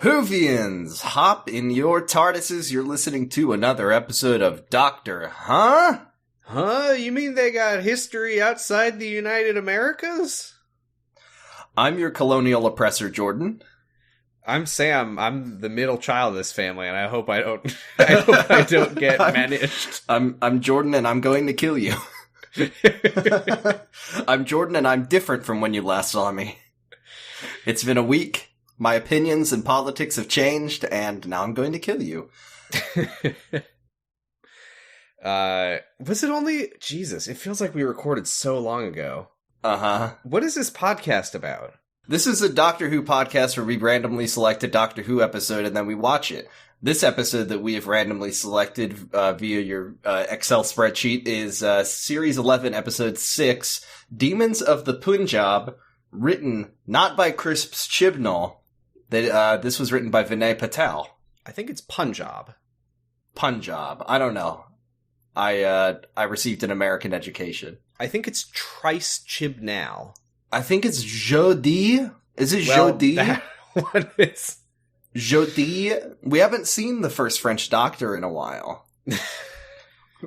Whovians, hop in your Tardises. You're listening to another episode of Doctor Huh? Huh? You mean they got history outside the United Americas? I'm your colonial oppressor, Jordan. I'm Sam. I'm the middle child of this family, and I hope I don't. I hope I don't get managed. I'm Jordan, and I'm going to kill you. I'm Jordan, and I'm different from when you last saw me. It's been a week. My opinions and politics have changed, and now I'm going to kill you. Was it only... Jesus, it feels like we recorded so long ago. Uh-huh. What is this podcast about? This is a Doctor Who podcast where we randomly select a Doctor Who episode, and then we watch it. This episode that we have randomly selected via your Excel spreadsheet is Series 11, Episode 6, Demons of the Punjab, written not by Crisps Chibnall. This was written by Vinay Patel. I think it's Punjab. Punjab. I don't know. I received an American education. I think it's Trice Chibnall. I think it's Jodi. Is it Jodi? What is... Jodi? We haven't seen the first French Doctor in a while.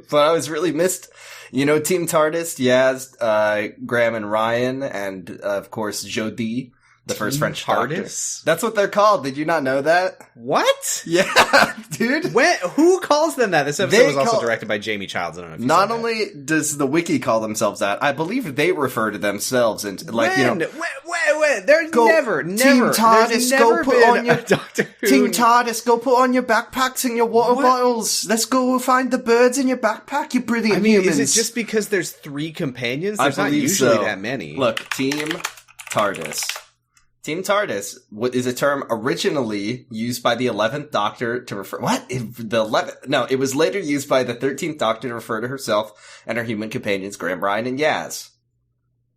But I was really missed. You know, Team Tardis, Yaz, Graham and Ryan, and, of course, Jodi, the first French Tardis? Doctor. That's what they're called. Did you not know that? What? Yeah, dude. Who calls them that? This episode was also directed by Jamie Childs. I don't know if you Not saw only does the wiki call themselves that, I believe they refer to themselves and like, when? you know. Wait. There's never. Team Tardis, go put on your Doctor Who. Team Tardis, go put on your backpacks and your water bottles. Let's go find the birds in your backpack, you brilliant humans. Is it just because there's 3 companions? There's I not believe usually so. that many. Look, Team Tardis. Team Tardis is a term originally used by the 11th Doctor to refer... What? The 11th... No, it was later used by the 13th Doctor to refer to herself and her human companions, Graham, Ryan, and Yaz.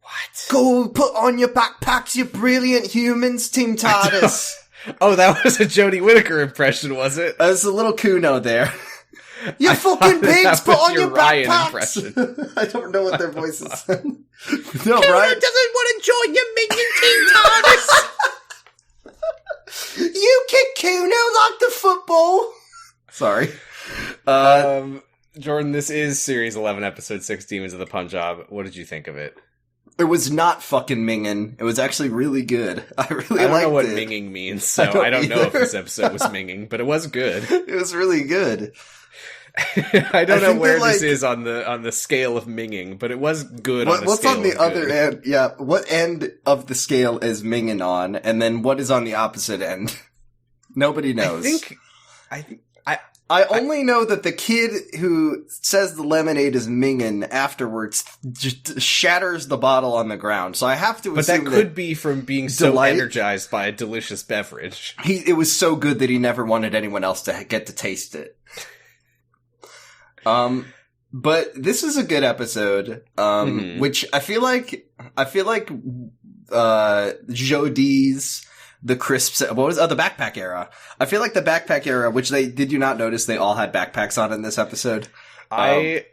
What? Go put on your backpacks, you brilliant humans, Team Tardis. Oh, that was a Jodie Whittaker impression, was it? There's a little Kuno there. You fucking pigs, put on your Ryan backpacks! impression. I don't know what their voices sound. No, Kuno Ryan doesn't want to join your minion Team Tardis! You kick Kuno like the football! Sorry. Jordan, this is Series 11, Episode 6, Demons of the Punjab. What did you think of it? It was not fucking minging. It was actually really good. I really liked it. I don't know what minging means, so I don't know if this episode was minging, but it was good. It was really good. I don't know where this is on the scale of minging, but it was good on the what's scale on the of other good. end? Yeah, what end of the scale is minging on, and then what is on the opposite end? Nobody knows. I only know that the kid who says the lemonade is minging afterwards just shatters the bottle on the ground. So I have to assume that could be from being so energized by a delicious beverage. It was so good that he never wanted anyone else to get to taste it. But this is a good episode, which I feel like Jodie's, the Crisps, what was, the backpack era. I feel like the backpack era, which did you not notice they all had backpacks on in this episode? I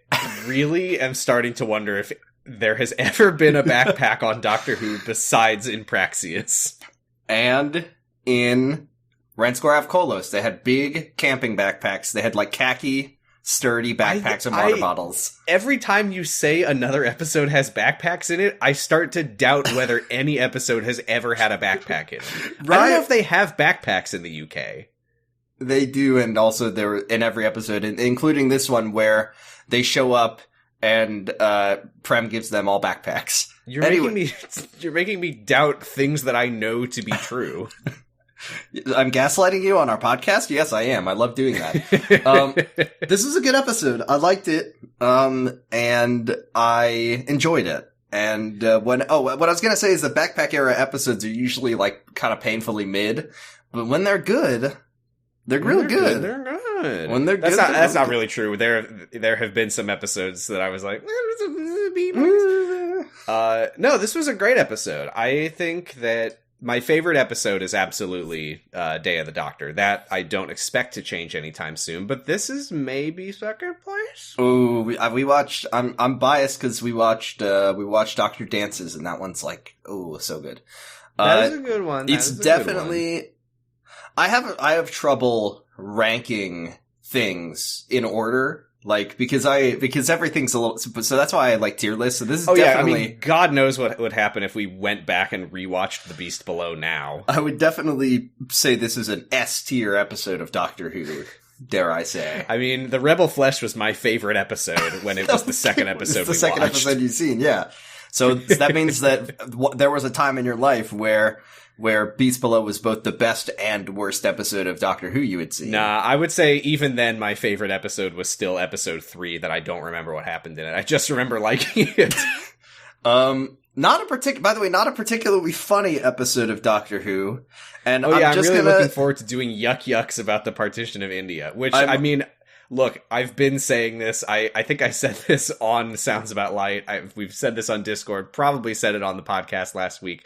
really am starting to wonder if there has ever been a backpack on Doctor Who besides in Praxeus. And in Ranskorav Kolos, they had big camping backpacks. They had like khaki, sturdy backpacks and water bottles. Every time you say another episode has backpacks in it, I start to doubt whether any episode has ever had a backpack in it. Right? I don't know if they have backpacks in the UK. They do, and also they're in every episode, including this one where they show up and Prem gives them all backpacks. You're making me doubt things that I know to be true. I'm gaslighting you on our podcast? Yes, I am. I love doing that. This is a good episode. I liked it. And I enjoyed it. And, what I was gonna say is the backpack era episodes are usually like kind of painfully mid, but when they're good, they're really good. They're good. When they're good, that's not really true. There have been some episodes that I was like, no, this was a great episode. I think that my favorite episode is absolutely Day of the Doctor. That I don't expect to change anytime soon, but this is maybe second place. Oh, we watched. I'm biased because we watched Doctor Dances, and that one's like, oh, so good. That is a good one. It's definitely. I have trouble ranking things in order. Like, because everything's a little, so that's why I like tier lists. So this is definitely... Yeah, I mean, God knows what would happen if we went back and rewatched The Beast Below now. I would definitely say this is an S tier episode of Doctor Who, dare I say. I mean, The Rebel Flesh was my favorite episode when it was the second episode we watched. The second episode you've seen, yeah. So that means that there was a time in your life where Beast Below was both the best and worst episode of Doctor Who you had seen. Nah, I would say even then my favorite episode was still episode 3 that I don't remember what happened in it. I just remember liking it. Not a particularly funny episode of Doctor Who. And I'm really looking forward to doing yucks about the Partition of India, which I mean, look, I've been saying this. I think I said this on Sounds About Light. We've said this on Discord, probably said it on the podcast last week.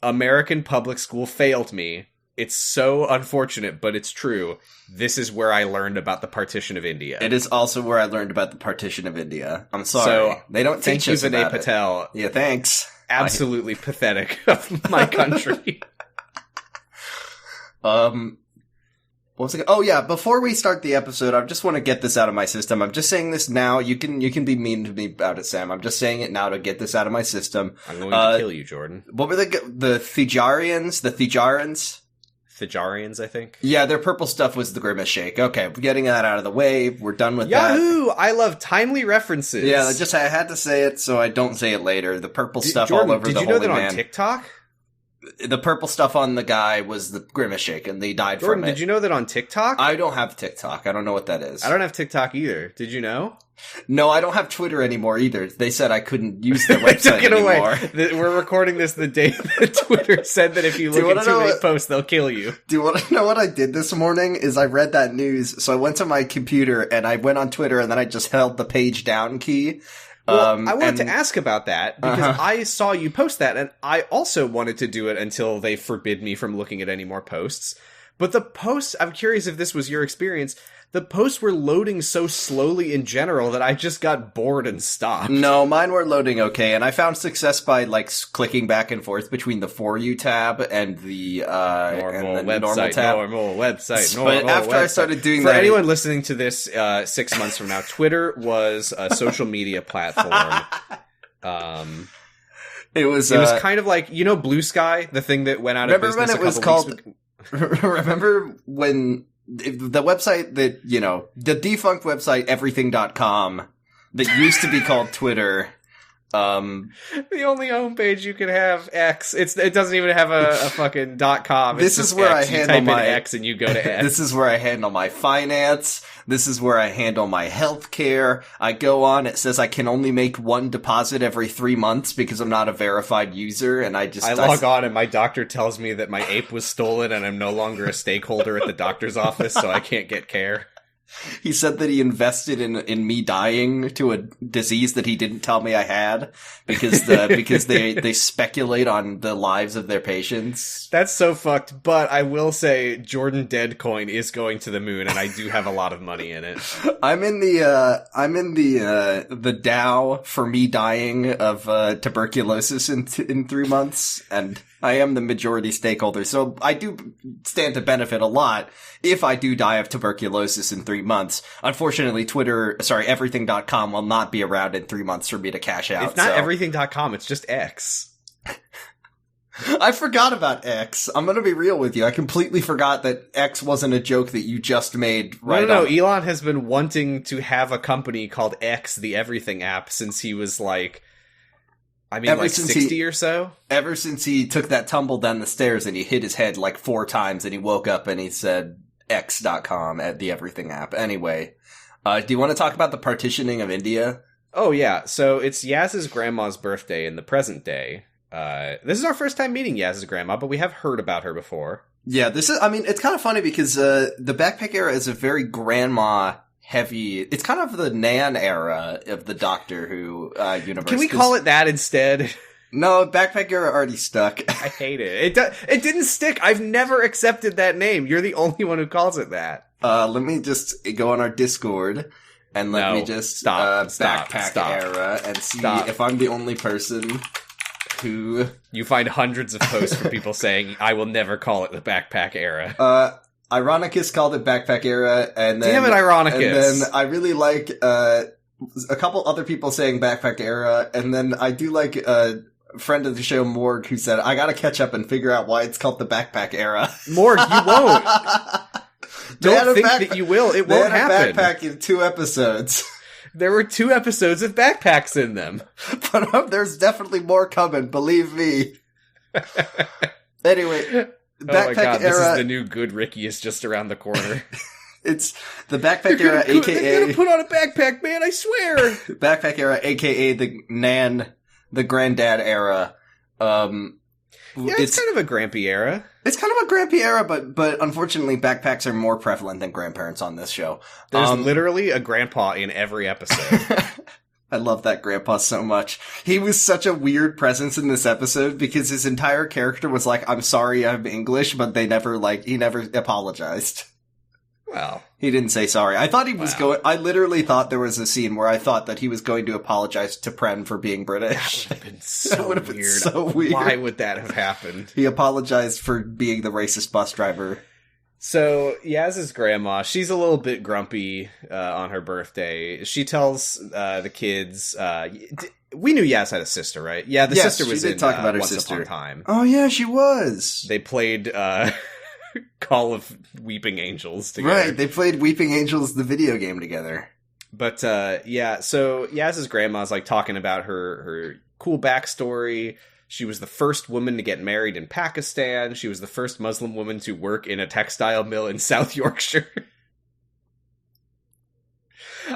American public school failed me. It's so unfortunate, but it's true. This is where I learned about the Partition of India. It is also where I learned about the Partition of India. I'm sorry. So, they don't teach us about it. Patel. Yeah, thanks. Absolutely pathetic of my country. What was it? Oh yeah, before we start the episode, I just want to get this out of my system. I'm just saying this now. You can be mean to me about it, Sam. I'm just saying it now to get this out of my system. I'm going to kill you, Jordan. What were the Thijarians? The Thijarans? Thijarians, I think. Yeah, their purple stuff was the Grimace Shake. Okay, getting that out of the way. We're done with Yahoo! that. I love timely references. Yeah, I had to say it so I don't say it later. The purple stuff Jordan, all over the Holy Man. Did you know that on TikTok? The purple stuff on the guy was the Grimace Shake, and they died Jordan, from it. Did you know that on TikTok? I don't have TikTok. I don't know what that is. I don't have TikTok either. Did you know? No, I don't have Twitter anymore either. They said I couldn't use their website anymore. We're recording this the day that Twitter said that if you look at too many posts, they'll kill you. Do you want to know what I did this morning? Is I read that news, so I went to my computer, and I went on Twitter, and then I just held the page down key. Well, I wanted to ask about that because I saw you post that, and I also wanted to do it until they forbid me from looking at any more posts. But the posts, I'm curious if this was your experience, the posts were loading so slowly in general that I just got bored and stopped. No, mine were loading okay, and I found success by clicking back and forth between the For You tab and the normal tab. Normal website. But after I started doing that, for anyone listening to this 6 months from now, Twitter was a social media platform. It was kind of like, Blue Sky, the thing that went out of business a couple weeks ago? Remember when the website that, the defunct website everything.com that used to be called Twitter, the only homepage you can have X. It doesn't even have a fucking .com. This is where I handle my X and you go to X. This is where I handle my finance. This is where I handle my healthcare. I go on. It says I can only make one deposit every 3 months because I'm not a verified user, and I log on and my doctor tells me that my ape was stolen and I'm no longer a stakeholder at the doctor's office, so I can't get care. He said that he invested in me dying to a disease that he didn't tell me I had because they speculate on the lives of their patients. That's so fucked, but I will say Jordan Deadcoin is going to the moon and I do have a lot of money in it. I'm in the Dow for me dying of tuberculosis in 3 months, and I am the majority stakeholder, so I do stand to benefit a lot if I do die of tuberculosis in 3 months. Unfortunately, everything.com will not be around in 3 months for me to cash out. It's not everything.com, it's just X. I forgot about X. I'm gonna be real with you. I completely forgot that X wasn't a joke that you just made No, Elon has been wanting to have a company called X, the Everything app, since he was 60 or so? Ever since he took that tumble down the stairs and he hit his head 4 times and he woke up and he said X.com at the Everything app. Anyway, do you want to talk about the partitioning of India? Oh, yeah. So it's Yaz's grandma's birthday in the present day. This is our first time meeting Yaz's grandma, but we have heard about her before. Yeah, it's kind of funny because the Backpack era is a very grandma heavy. It's kind of the Nan era of the Doctor Who universe. Can we call it that instead? No, Backpack era already stuck. I hate it. It didn't stick. I've never accepted that name. You're the only one who calls it that. Let me just go on our Discord and let me just stop Backpack era and see if I'm the only person. who... You find hundreds of posts from people saying, I will never call it the backpack era. Ironicus called it backpack era, and then... Damn it, Ironicus! And then I really like, a couple other people saying backpack era, and then I do like, friend of the show, Morg, who said, I gotta catch up and figure out why it's called the backpack era. Morg, you won't! Don't think that you will. It won't happen. They had a backpack in 2 episodes. There were 2 episodes with backpacks in them. But there's definitely more coming, believe me. Anyway, backpack oh my God, era... This is the new Good Ricky is just around the corner. It's the backpack era, a.k.a... They're gonna put on a backpack, man, I swear! Backpack era, a.k.a. the granddad era. It's kind of a grampy era. It's kind of a grampy era, but unfortunately backpacks are more prevalent than grandparents on this show. There's literally a grandpa in every episode. I love that grandpa so much. He was such a weird presence in this episode because his entire character was like, I'm sorry I'm English, but he never apologized. Well, he didn't say sorry. I thought he was I literally thought there was a scene where I thought that he was going to apologize to Pren for being British. That would have been so weird. Why would that have happened? He apologized for being the racist bus driver. So, Yaz's grandma, she's a little bit grumpy on her birthday. She tells the kids... we knew Yaz had a sister, right? Yeah, the sister was in talk about her Once sister. Upon a Time. Oh, yeah, she was. They played Call of Weeping Angels together. Right, they played Weeping Angels, the video game, together. But, so Yaz's grandma's, like, talking about her cool backstory. She was the first woman to get married in Pakistan. She was the first Muslim woman to work in a textile mill in South Yorkshire.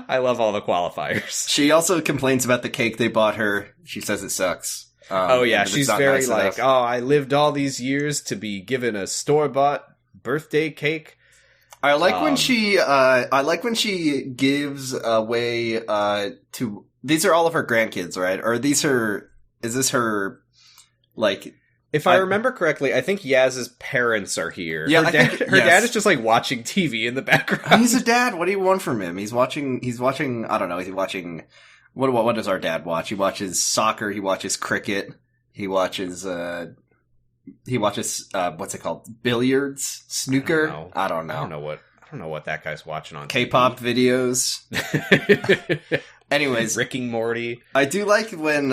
I love all the qualifiers. She also complains about the cake they bought her. She says it sucks. She's very nice like, I lived all these years to be given a store-bought birthday cake. I like when she gives away to... These are all of her grandkids, right? Or is this her... Like, if I remember correctly, I think Yaz's parents are here. Yeah, her dad is just like watching TV in the background. He's a dad. What do you want from him? He's watching. I don't know. He's watching. What does our dad watch? He watches soccer. He watches cricket. He watches. What's it called? Billiards, snooker. I don't know. I don't know what that guy's watching on K-pop videos. Anyways, Rick and Morty. I do like when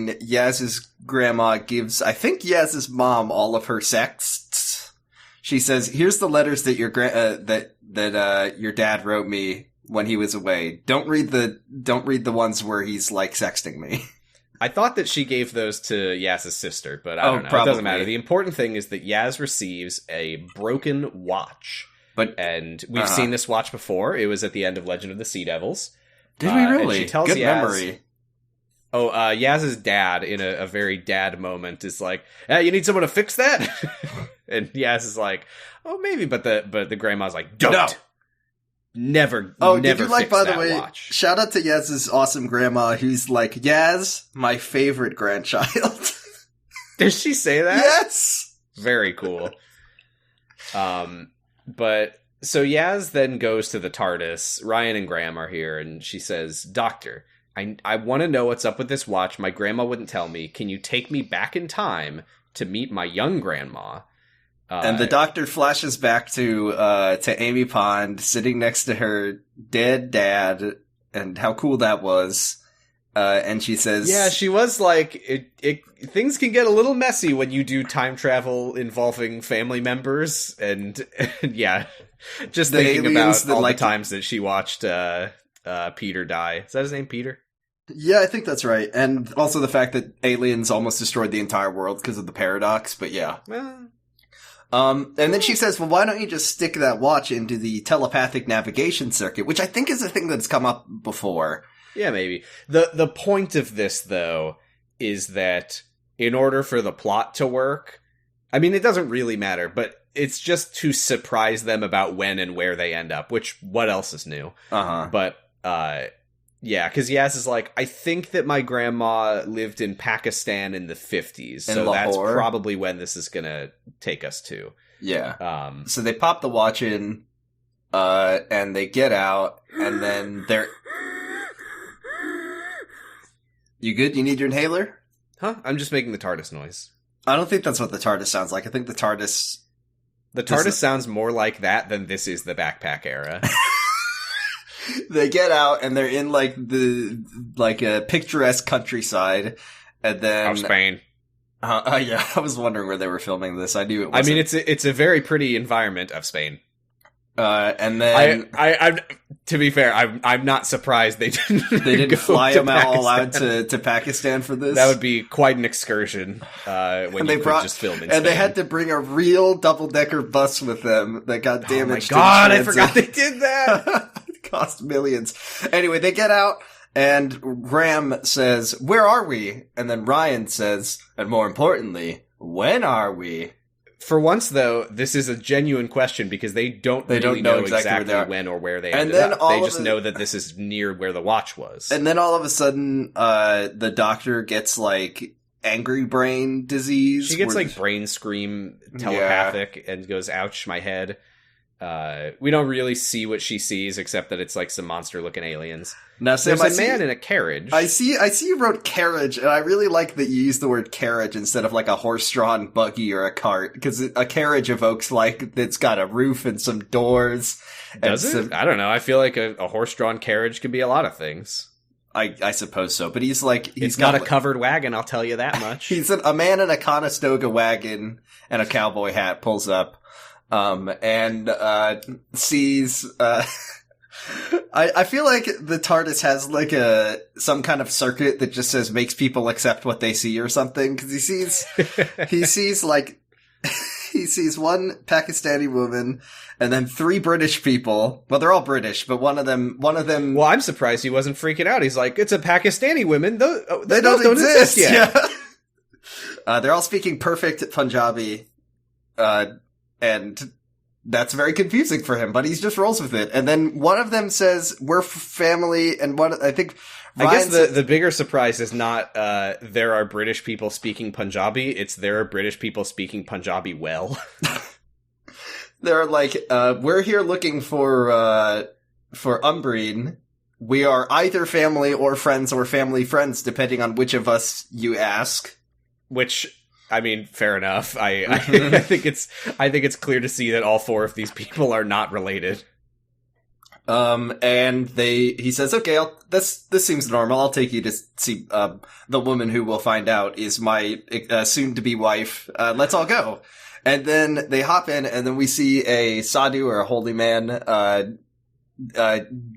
Yaz's grandma gives, I think Yaz's mom, all of her sexts. She says, "Here's the letters that your your dad wrote me when he was away. Don't read the ones where he's like sexting me." I thought that she gave those to Yaz's sister, but I don't know. Probably. It doesn't matter. The important thing is that Yaz receives a broken watch. And we've seen this watch before. It was at the end of Legend of the Sea Devils. Did we really? She tells Good Yaz, memory. Yaz's dad, in a very dad moment, is like, you need someone to fix that? And Yaz is like, oh, maybe, but the grandma's like, don't. No. Never did you like, fix by the that way, watch. Shout out to Yaz's awesome grandma, who's like, Yaz, my favorite grandchild. Does she say that? Yes! Very cool. But so Yaz then goes to the TARDIS. Ryan and Graham are here, and she says, "Doctor, I want to know what's up with this watch. My grandma wouldn't tell me. Can you take me back in time to meet my young grandma?" And the doctor flashes back to Amy Pond sitting next to her dead dad, and how cool that was. And she says, "Yeah, she was like, things can get a little messy when you do time travel involving family members, and yeah, just the thinking about all the times that she watched Peter die. Is that his name, Peter? Yeah, I think that's right. And also the fact that aliens almost destroyed the entire world because of the paradox. But yeah." And then she says, well, why don't you just stick that watch into the telepathic navigation circuit, which I think is a thing that's come up before. Yeah, maybe. The point of this, though, is that in order for the plot to work, I mean, it doesn't really matter, but it's just to surprise them about when and where they end up, which, what else is new? Uh-huh. But, yeah, because Yaz is like, I think that my grandma lived in Pakistan in the 50s, so that's probably when this is going to take us to. Yeah. So they pop the watch in, and they get out, and then they're... You good? You need your inhaler? Huh? I'm just making the TARDIS noise. I don't think that's what the TARDIS sounds like. I think the TARDIS... The TARDIS sounds more like that than this is the backpack era. They get out and they're in like a picturesque countryside, and then Of Spain. Yeah, I was wondering where they were filming this. I knew it wasn't. I mean, it's a very pretty environment of Spain. And then I to be fair, I'm not surprised they didn't fly them all out to Pakistan for this. That would be quite an excursion. When they could just film in Spain. And they had to bring a real double-decker bus with them that got damaged. Oh my god, I forgot they did that. It cost millions. Anyway, they get out. And Ram says, "Where are we?" And then Ryan says, "And more importantly, when are we?" For once, though, this is a genuine question because they don't know exactly when or where they ended up. They just know that this is near where the watch was. And then all of a sudden, the doctor gets like angry brain disease. She gets like brain scream telepathic and goes, "Ouch, my head." We don't really see what she sees except that it's like some monster-looking aliens. Now, Sam, there's a man in a carriage. I see you wrote carriage, and I really like that you used the word carriage instead of like a horse-drawn buggy or a cart, because a carriage evokes like it's got a roof and some doors. Does it? I don't know. I feel like a horse-drawn carriage could be a lot of things. I suppose so, but he's not a covered wagon, I'll tell you that much. He's a man in a Conestoga wagon and a cowboy hat pulls up. And sees, I feel like the TARDIS has like some kind of circuit that just says makes people accept what they see or something. Cause he sees one Pakistani woman and then 3 British people. Well, they're all British, but one of them. Well, I'm surprised he wasn't freaking out. He's like, it's a Pakistani woman. They don't exist yet. Yeah. They're all speaking perfect Punjabi. And that's very confusing for him, but he just rolls with it. And then one of them says, "We're family," and I guess the bigger surprise is not there are British people speaking Punjabi, it's there are British people speaking Punjabi well. They're like, "We're here looking for Umbreen. We are either family or family friends, depending on which of us you ask." Which... I mean, fair enough. I think it's clear to see that all 4 of these people are not related. And he says, "Okay, this seems normal. I'll take you to see the woman who we'll find out is my soon-to-be wife. Let's all go." And then they hop in, and then we see a sadhu or a holy man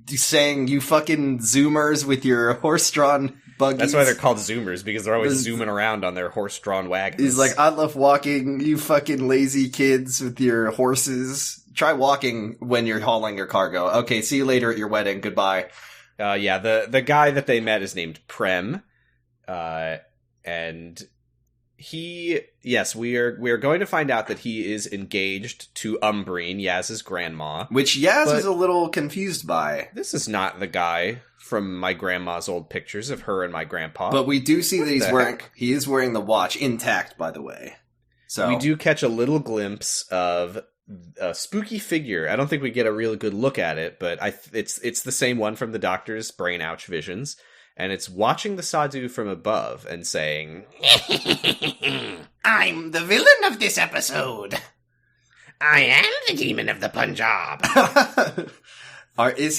saying, "You fucking zoomers with your horse-drawn buggies." That's why they're called zoomers, because they're always zooming around on their horse-drawn wagons. He's like, "I love walking, you fucking lazy kids with your horses. Try walking when you're hauling your cargo. Okay, see you later at your wedding. Goodbye." Yeah, the guy that they met is named Prem. And we are going to find out that he is engaged to Umbreen, Yaz's grandma. Which Yaz is a little confused by. This is not the guy from my grandma's old pictures of her and my grandpa. But we do see that he is wearing the watch intact, by the way. So we do catch a little glimpse of a spooky figure. I don't think we get a really good look at it, but it's the same one from the Doctor's brain ouch visions. And it's watching the sadhu from above and saying, "I'm the villain of this episode. I am the demon of the Punjab." Here's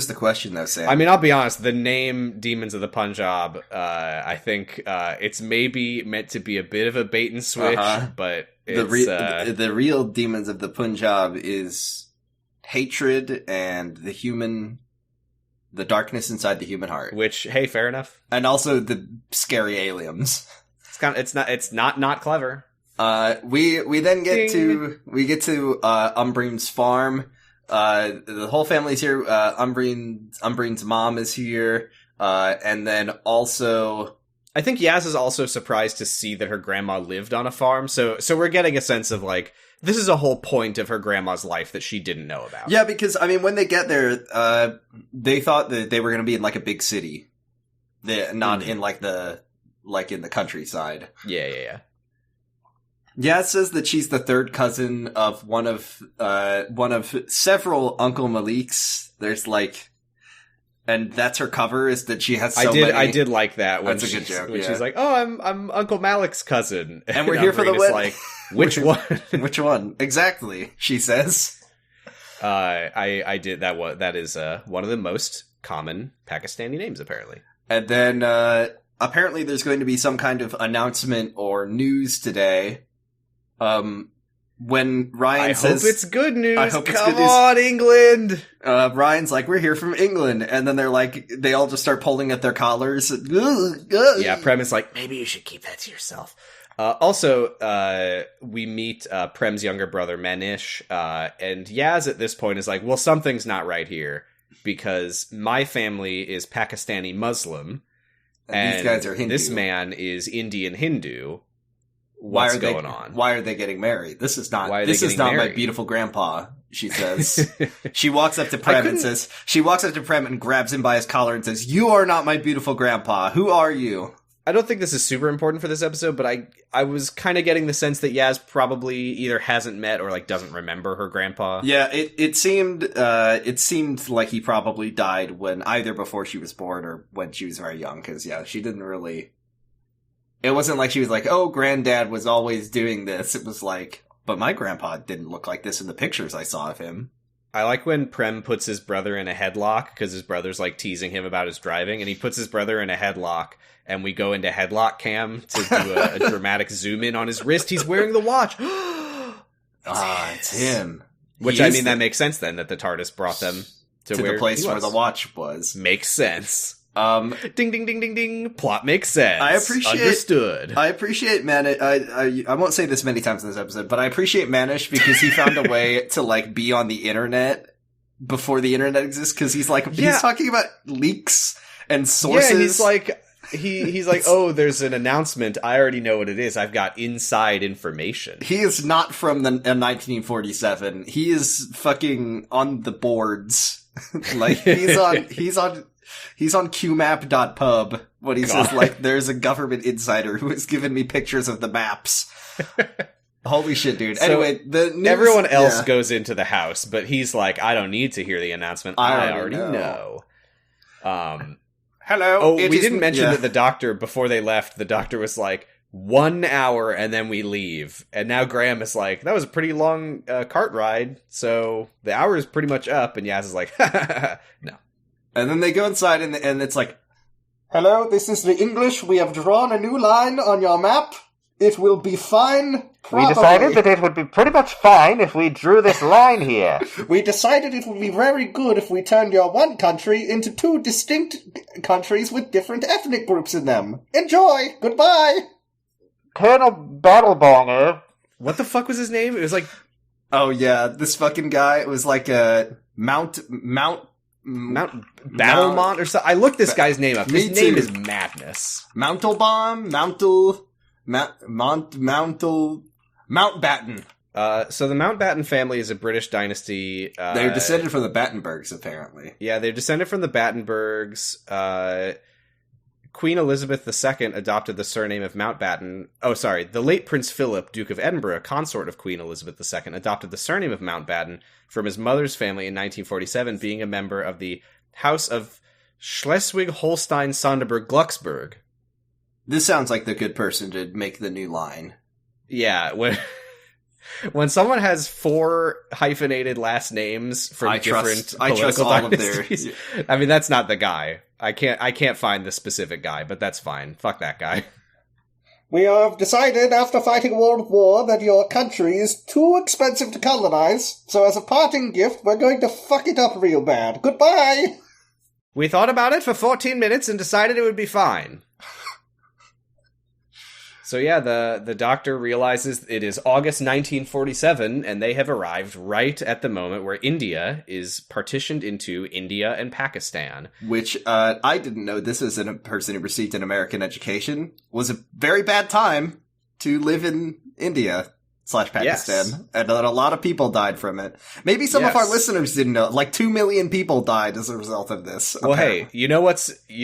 the question though, Sam. I mean, I'll be honest, the name Demons of the Punjab, I think, it's maybe meant to be a bit of a bait and switch, but it's... The real Demons of the Punjab is hatred and the darkness inside the human heart. Which, hey, fair enough. And also the scary aliens. It's not clever. We then get to Umbreen's farm. The whole family's here. Umbreen's mom is here. And then also, I think Yaz is also surprised to see that her grandma lived on a farm. So we're getting a sense of like, this is a whole point of her grandma's life that she didn't know about. Yeah, because I mean, when they get there, they thought that they were going to be in like a big city, not in like in the countryside. Yeah. Yeah, it says that she's the third cousin of one of several Uncle Maliks. There's like, And that's her cover, is that she has so I did like that. That's a good joke, When yeah. she's like, oh, I'm Uncle Malik's cousin. And we're here for the Marina's wedding. like, which one? Which one? Exactly, she says. I did that. That is one of the most common Pakistani names, apparently. And then apparently there's going to be some kind of announcement or news today. When Ryan says, hope it's good news. I hope it's Come good news. on, England. Ryan's like, we're here from England. And then they're like, they all just start pulling at their collars. Yeah, Prem is like, maybe you should keep that to yourself. Also, we meet Prem's younger brother, Manish, and Yaz at this point is like, well, something's not right here, because my family is Pakistani Muslim, and these guys are Hindu. This man is Indian Hindu. What's going on? Why are they getting married? This is not my beautiful grandpa, she says. She walks up to Prem and grabs him by his collar and says, you are not my beautiful grandpa. Who are you? I don't think this is super important for this episode, but I was kind of getting the sense that Yaz probably either hasn't met or like doesn't remember her grandpa. Yeah, it seemed like he probably died when either before she was born or when she was very young, because she didn't really. It wasn't like she was like, oh, granddad was always doing this. It was like, but my grandpa didn't look like this in the pictures I saw of him. I like when Prem puts his brother in a headlock because his brother's like teasing him about his driving, and he puts his brother in a headlock, and we go into headlock cam to do a dramatic zoom in on his wrist. He's wearing the watch. It's him. Which, I mean, that makes sense then, that the TARDIS brought them to where the place where the watch was. Makes sense. Ding, ding, ding, ding, ding. Plot makes sense. Understood. I appreciate Manish. I won't say this many times in this episode, but I appreciate Manish because he found a way to like be on the internet before the internet exists. Because he's like he's talking about leaks and sources. Yeah, he's like he's like, oh, there's an announcement. I already know what it is. I've got inside information. He is not from 1947. He is fucking on the boards. Like he's on qmap.pub when he says, like, there's a government insider who has given me pictures of the maps. Holy shit, dude. So anyway, the news, everyone else goes into the house, but he's like, I don't need to hear the announcement. I already know. Hello. Oh, we didn't mention that the doctor, before they left, the doctor was like, 1 hour and then we leave. And now Graham is like, that was a pretty long cart ride, so the hour is pretty much up. And Yaz is like, no. And then they go inside and it's like, hello, this is the English. We have drawn a new line on your map. It will be fine. Probably. We decided that it would be pretty much fine if we drew this line here. We decided it would be very good if we turned your one country into 2 distinct countries with different ethnic groups in them. Enjoy. Goodbye. Colonel Battlebonger. What the fuck was his name? It was like, oh yeah, this fucking guy. It was like a Mount Battlemont or something. I looked this guy's name up. His name is madness. Mountbatten. So the Mountbatten family is a British dynasty. They're descended from the Battenbergs, apparently. Yeah, they're descended from the Battenbergs. Queen Elizabeth II adopted the surname of Mountbatten. Oh, sorry. The late Prince Philip, Duke of Edinburgh, consort of Queen Elizabeth II, adopted the surname of Mountbatten from his mother's family in 1947, being a member of the House of Schleswig-Holstein-Sonderburg-Glucksburg. This sounds like the good person to make the new line. Yeah, when someone has 4 hyphenated last names from different political dynasties, I mean, that's not the guy. I can't find the specific guy, but that's fine. Fuck that guy. We have decided after fighting World War that your country is too expensive to colonize, so as a parting gift, we're going to fuck it up real bad. Goodbye! We thought about it for 14 minutes and decided it would be fine. So yeah, the doctor realizes it is August 1947, and they have arrived right at the moment where India is partitioned into India and Pakistan. Which, I didn't know this as a person who received an American education, was a very bad time to live in India / Pakistan. Yes. And a lot of people died from it. Maybe some of our listeners didn't know. Like 2 million people died as a result of this. Well, apparently. Hey, you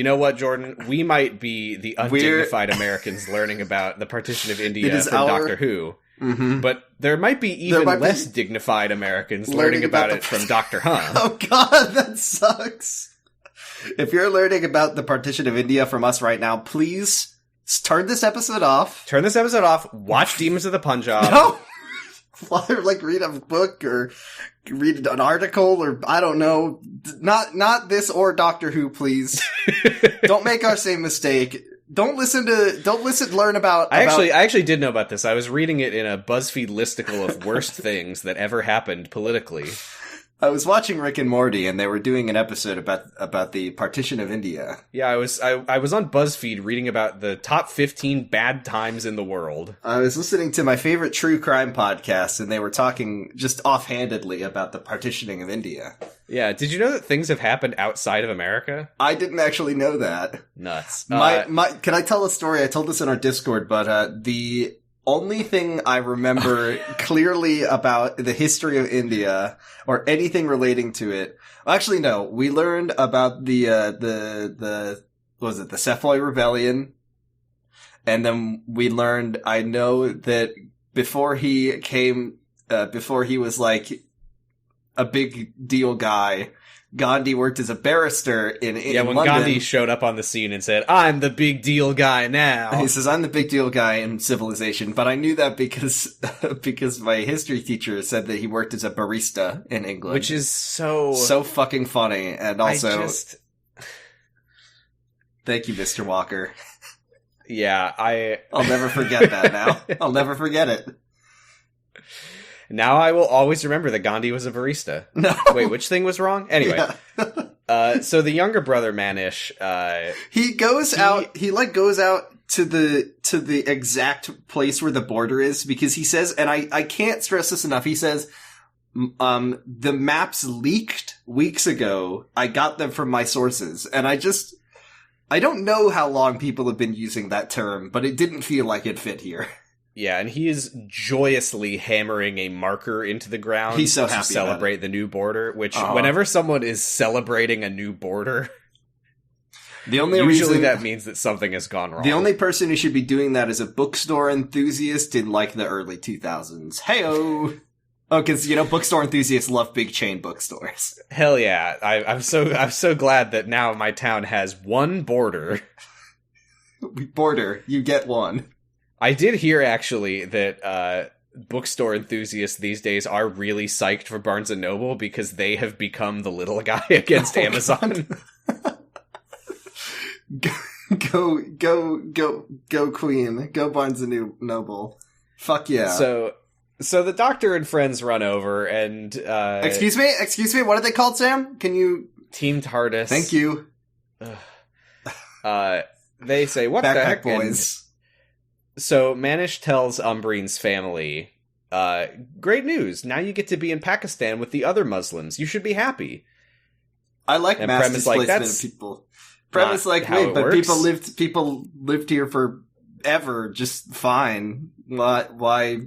know what, Jordan? We might be the undignified Americans learning about the partition of India from Doctor Who. Mm-hmm. But there might be even less dignified Americans learning about it from Doctor Who. Oh god, that sucks. If you're learning about the Partition of India from us right now, please turn this episode off. Turn this episode off. Watch Demons of the Punjab. No! Like, read a book or read an article or, I don't know. Not this or Doctor Who, please. Don't make our same mistake. Learn about... I actually did know about this. I was reading it in a BuzzFeed listicle of worst things that ever happened politically. I was watching Rick and Morty, and they were doing an episode about the Partition of India. Yeah, I was on BuzzFeed reading about the top 15 bad times in the world. I was listening to my favorite true crime podcast, and they were talking just offhandedly about the partitioning of India. Yeah, did you know that things have happened outside of America? I didn't actually know that. Nuts. Can I tell a story? I told this in our Discord, but the only thing I remember clearly about the history of India or anything relating to it. Actually, no. We learned about the what was it, the Sepoy Rebellion. And then I know that before he was like a big deal guy, Gandhi worked as a barrister in when London. Gandhi showed up on the scene and said, "I'm the big deal guy now." He says, "I'm the big deal guy in civilization," but I knew that because my history teacher said that he worked as a barista in England, which is so fucking funny. And also, thank you, Mr. Walker. Yeah, I'll never forget that. Now I'll never forget it. Now I will always remember that Gandhi was a barista. No. Wait, which thing was wrong? Anyway. Yeah. So the younger brother, Manish, he goes out to the exact place where the border is, because he says, and I can't stress this enough, he says, the maps leaked weeks ago. I got them from my sources. And I don't know how long people have been using that term, but it didn't feel like it fit here. Yeah, and he is joyously hammering a marker into the ground. He's so happy to celebrate the new border, which whenever someone is celebrating a new border, usually that means that something has gone wrong. The only person who should be doing that is a bookstore enthusiast in like the early 2000s. Hey-o! Oh, because, bookstore enthusiasts love big chain bookstores. Hell yeah. I'm so glad that now my town has one border. Border, you get one. I did hear, actually, that bookstore enthusiasts these days are really psyched for Barnes & Noble because they have become the little guy against Amazon. Go Queen. Go Barnes & Noble. Fuck yeah. So the Doctor and friends run over and... Excuse me, what are they called, Sam? Can you... Team Tardis. Thank you. They say, what Backpack the heck? Boys. So Manish tells Umbrine's family, great news, now you get to be in Pakistan with the other Muslims. You should be happy. I like mass displacement of people. Prem is like, wait, but people lived here forever just fine. Why?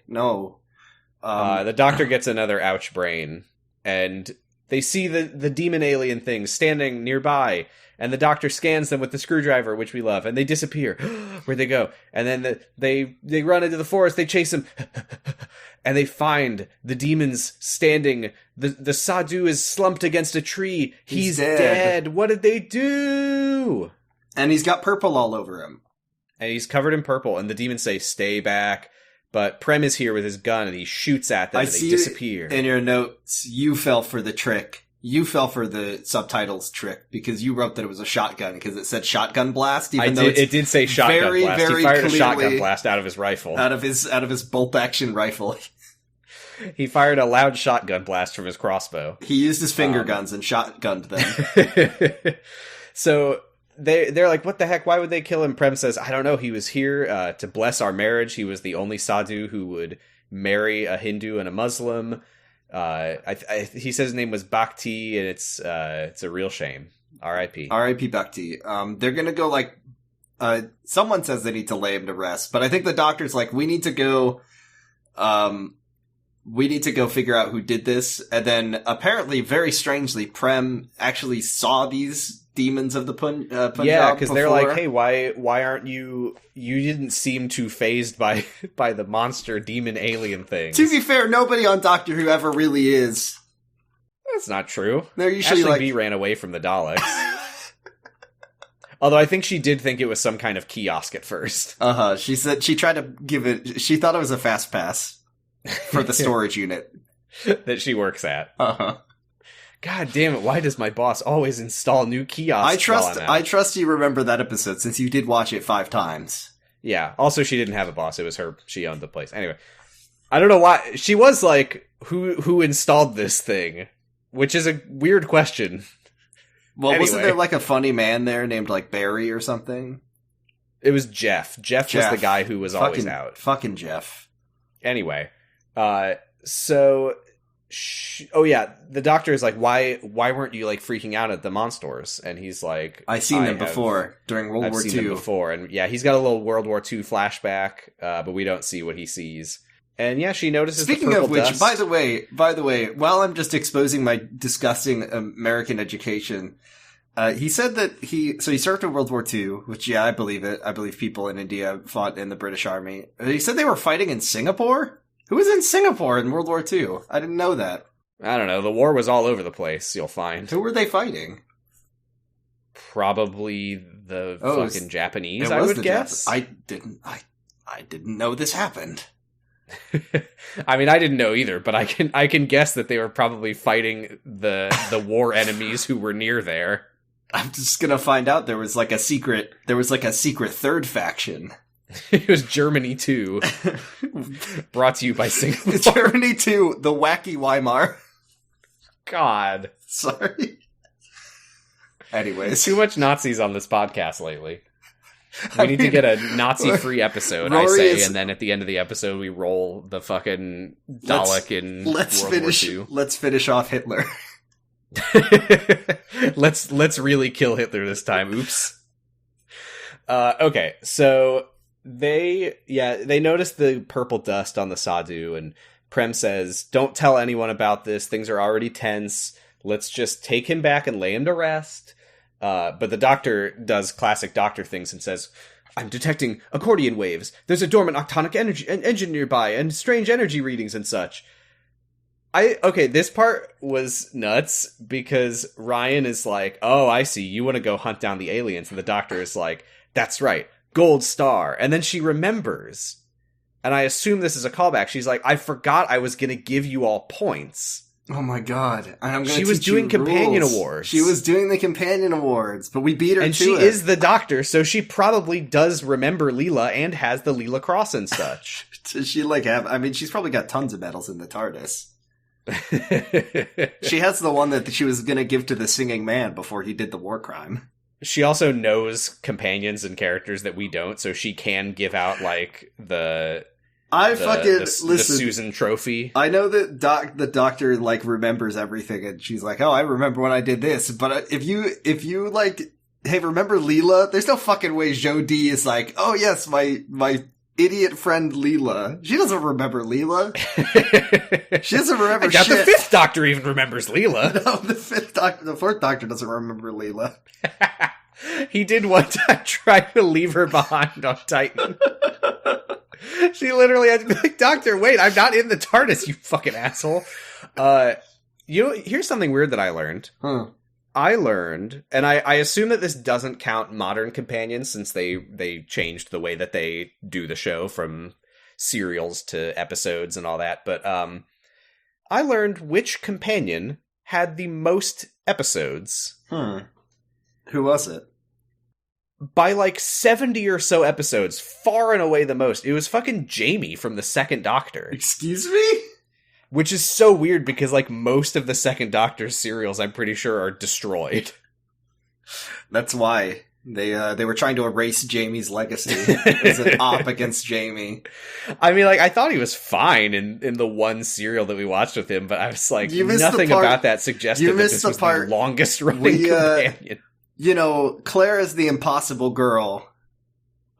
No. The Doctor gets another ouch brain, and they see the demon alien things standing nearby. And the Doctor scans them with the screwdriver, which we love, and they disappear. Where'd they go? And then they run into the forest, they chase them, and they find the demons standing. The Sadhu is slumped against a tree. He's dead. What did they do? And he's got purple all over him. And he's covered in purple, and the demons say, stay back. But Prem is here with his gun, and he shoots at them, and they disappear. In your notes, you fell for the trick. You fell for the subtitles trick because you wrote that it was a shotgun because it said shotgun blast. It did say shotgun very, blast. Very he fired a clearly shotgun blast out of his rifle. Out of his bolt action rifle. He fired a loud shotgun blast from his crossbow. He used his finger guns and shotgunned them. So they're like, what the heck? Why would they kill him? Prem says, I don't know. He was here to bless our marriage. He was the only sadhu who would marry a Hindu and a Muslim. He says his name was Bhakti, and it's a real shame. R.I.P. R.I.P. Bhakti. They're gonna go like, someone says they need to lay him to rest, but I think the Doctor's like, we need to go figure out who did this. And then apparently, very strangely, Prem actually saw these demons of the Punjab. Yeah, because they're like, hey, why aren't you didn't seem too fazed by the monster demon alien thing. To be fair, nobody on Doctor Who ever really is. That's not true. They're usually Ashley like B ran away from the Daleks. Although I think she did think it was some kind of kiosk at first. She said she tried to give it. She thought it was a fast pass for the storage unit that she works at. God damn it! Why does my boss always install new kiosks? I trust you remember that episode since you did watch it 5 times. Yeah. Also, she didn't have a boss. It was her. She owned the place. Anyway, I don't know why she was like, "Who installed this thing?" Which is a weird question. Well, wasn't there like a funny man there named like Barry or something? It was Jeff. Jeff was the guy who was always out. Fucking Jeff. Anyway, so, oh yeah, the doctor is like, why weren't you like freaking out at the monsters? And he's like, I seen them before during World War II. I've seen them before, and yeah, he's got a little World War II flashback, but we don't see what he sees. And yeah, she notices. Speaking the purple of which, dust. by the way, while I'm just exposing my disgusting American education, he said that he served in World War II, which I believe it. I believe people in India fought in the British Army. He said they were fighting in Singapore. Who was in Singapore in World War II? I didn't know that. I don't know. The war was all over the place. You'll find. Who were they fighting? Probably the fucking Japanese. I would guess. I didn't know this happened. I mean, I didn't know either, but I can guess that they were probably fighting the war enemies who were near there. I'm just gonna find out there was like a secret third faction. It was Germany 2. Brought to you by Singapore. Germany 2, the wacky Weimar. God. Sorry. Anyways. Too much Nazis on this podcast lately. We need to get a Nazi-free episode, I say, and then at the end of the episode we roll the fucking Dalek in World War II. Let's finish off Hitler. Let's really kill Hitler this time. Oops. Okay, so they notice the purple dust on the Sadhu, and Prem says, "Don't tell anyone about this. Things are already tense. Let's just take him back and lay him to rest." But the doctor does classic doctor things and says, "I'm detecting accordion waves. There's a dormant octonic engine nearby, and strange energy readings and such." This part was nuts, because Ryan is like, "Oh, I see, you want to go hunt down the aliens," and the doctor is like, "That's right, gold star." And then she remembers, and I assume this is a callback. She's like, "I forgot I was going to give you all points." Oh my god. She was doing companion awards. She was doing the companion awards, but we beat her and to she it. is the doctor, so she probably does remember Leela and has the Leela cross and such. Does she she's probably got tons of medals in the TARDIS. She has the one that she was going to give to the singing man before he did the war crime. She also knows companions and characters that we don't, so she can give out like the Susan trophy. I know that the doctor like remembers everything, and she's like, "Oh, I remember when I did this." But if you like, hey, remember Leela? There's no fucking way Joe D is like, "Oh yes, my idiot friend Leela." She doesn't remember Leela. She doesn't remember. I got shit. The 5th Doctor even remembers Leela. No, the 4th Doctor doesn't remember Leela. He did one time try to leave her behind on Titan. She literally had to be like, "Doctor, wait, I'm not in the TARDIS, you fucking asshole." Here's something weird that I learned. I learned, and I assume that this doesn't count modern companions, since they changed the way that they do the show from serials to episodes and all that, but I learned which companion had the most episodes. Who was it? By like 70 or so episodes, far and away the most. It was fucking Jamie from the 2nd Doctor. Excuse me? Which is so weird, because like most of the 2nd Doctor's serials, I'm pretty sure, are destroyed. That's why they were trying to erase Jamie's legacy as an op against Jamie. I mean, like, I thought he was fine in the one serial that we watched with him, but I was like, nothing about that suggested that this was the longest running companion. Clara's the impossible girl.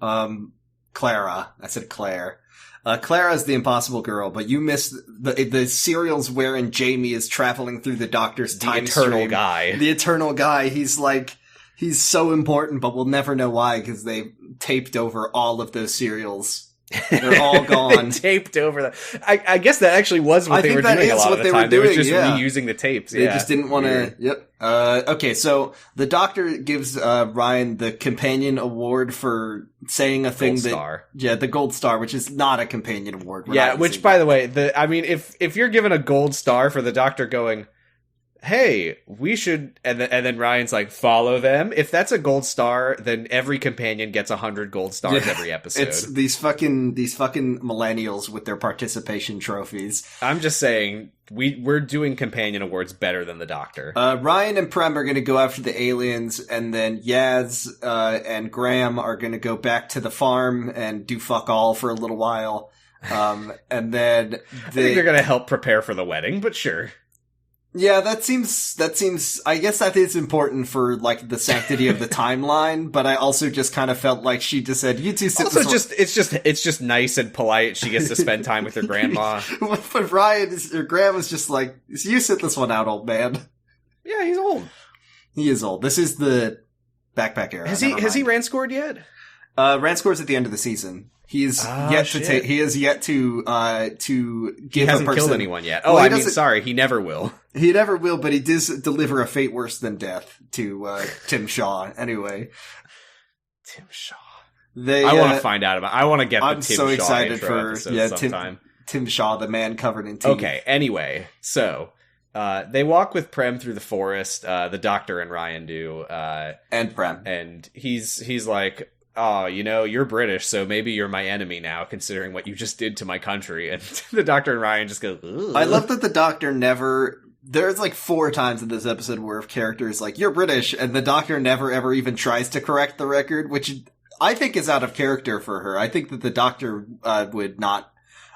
Clara. I said Claire. Clara's the impossible girl, but you missed the serials wherein Jamie is traveling through the Doctor's time stream. The eternal guy. The eternal guy. He's so important, but we'll never know why, because they taped over all of those serials They're all gone. They taped over that. I guess that actually was what they were doing a lot of the time. They were just reusing the tapes. They just didn't want to. Yep. Okay, so the doctor gives Ryan the companion award for saying a thing the gold star, which is not a companion award. Which by the way, if you're given a gold star for the doctor going, hey, we should, and then Ryan's like, follow them. If that's a gold star, then every companion gets 100 gold stars every episode. It's these fucking millennials with their participation trophies. I'm just saying, we're doing companion awards better than the doctor. Ryan and Prem are going to go after the aliens, and then Yaz and Graham are going to go back to the farm and do fuck all for a little while. And then I think they're going to help prepare for the wedding, but sure. Yeah, that seems, I guess that is important for, like, the sanctity of the timeline, but I also just kind of felt like she just said, you two sit also it's just nice and polite. She gets to spend time with her grandma. But her grandma's just like, you sit this one out, old man. Yeah, he's old. He is old. This is the backpack era. Has he ran scored yet? Ran scores at the end of the season. He has yet to give He hasn't killed anyone yet. Oh, well, sorry, he never will. He never will, but he does deliver a fate worse than death to Tim Shaw. Anyway, Tim Shaw. I want to find out about. I want to get the Tim so Shaw excited intro for sometime. Tim Shaw, the man covered in teeth. Okay. Anyway, so they walk with Prem through the forest. The doctor and Ryan do, and Prem, and he's like, oh, you're British, so maybe you're my enemy now, considering what you just did to my country. And the doctor and Ryan just go, ugh. I love that the doctor never... There's like 4 times in this episode where a character is like, you're British, and the doctor never ever even tries to correct the record, which I think is out of character for her. I think that the doctor would not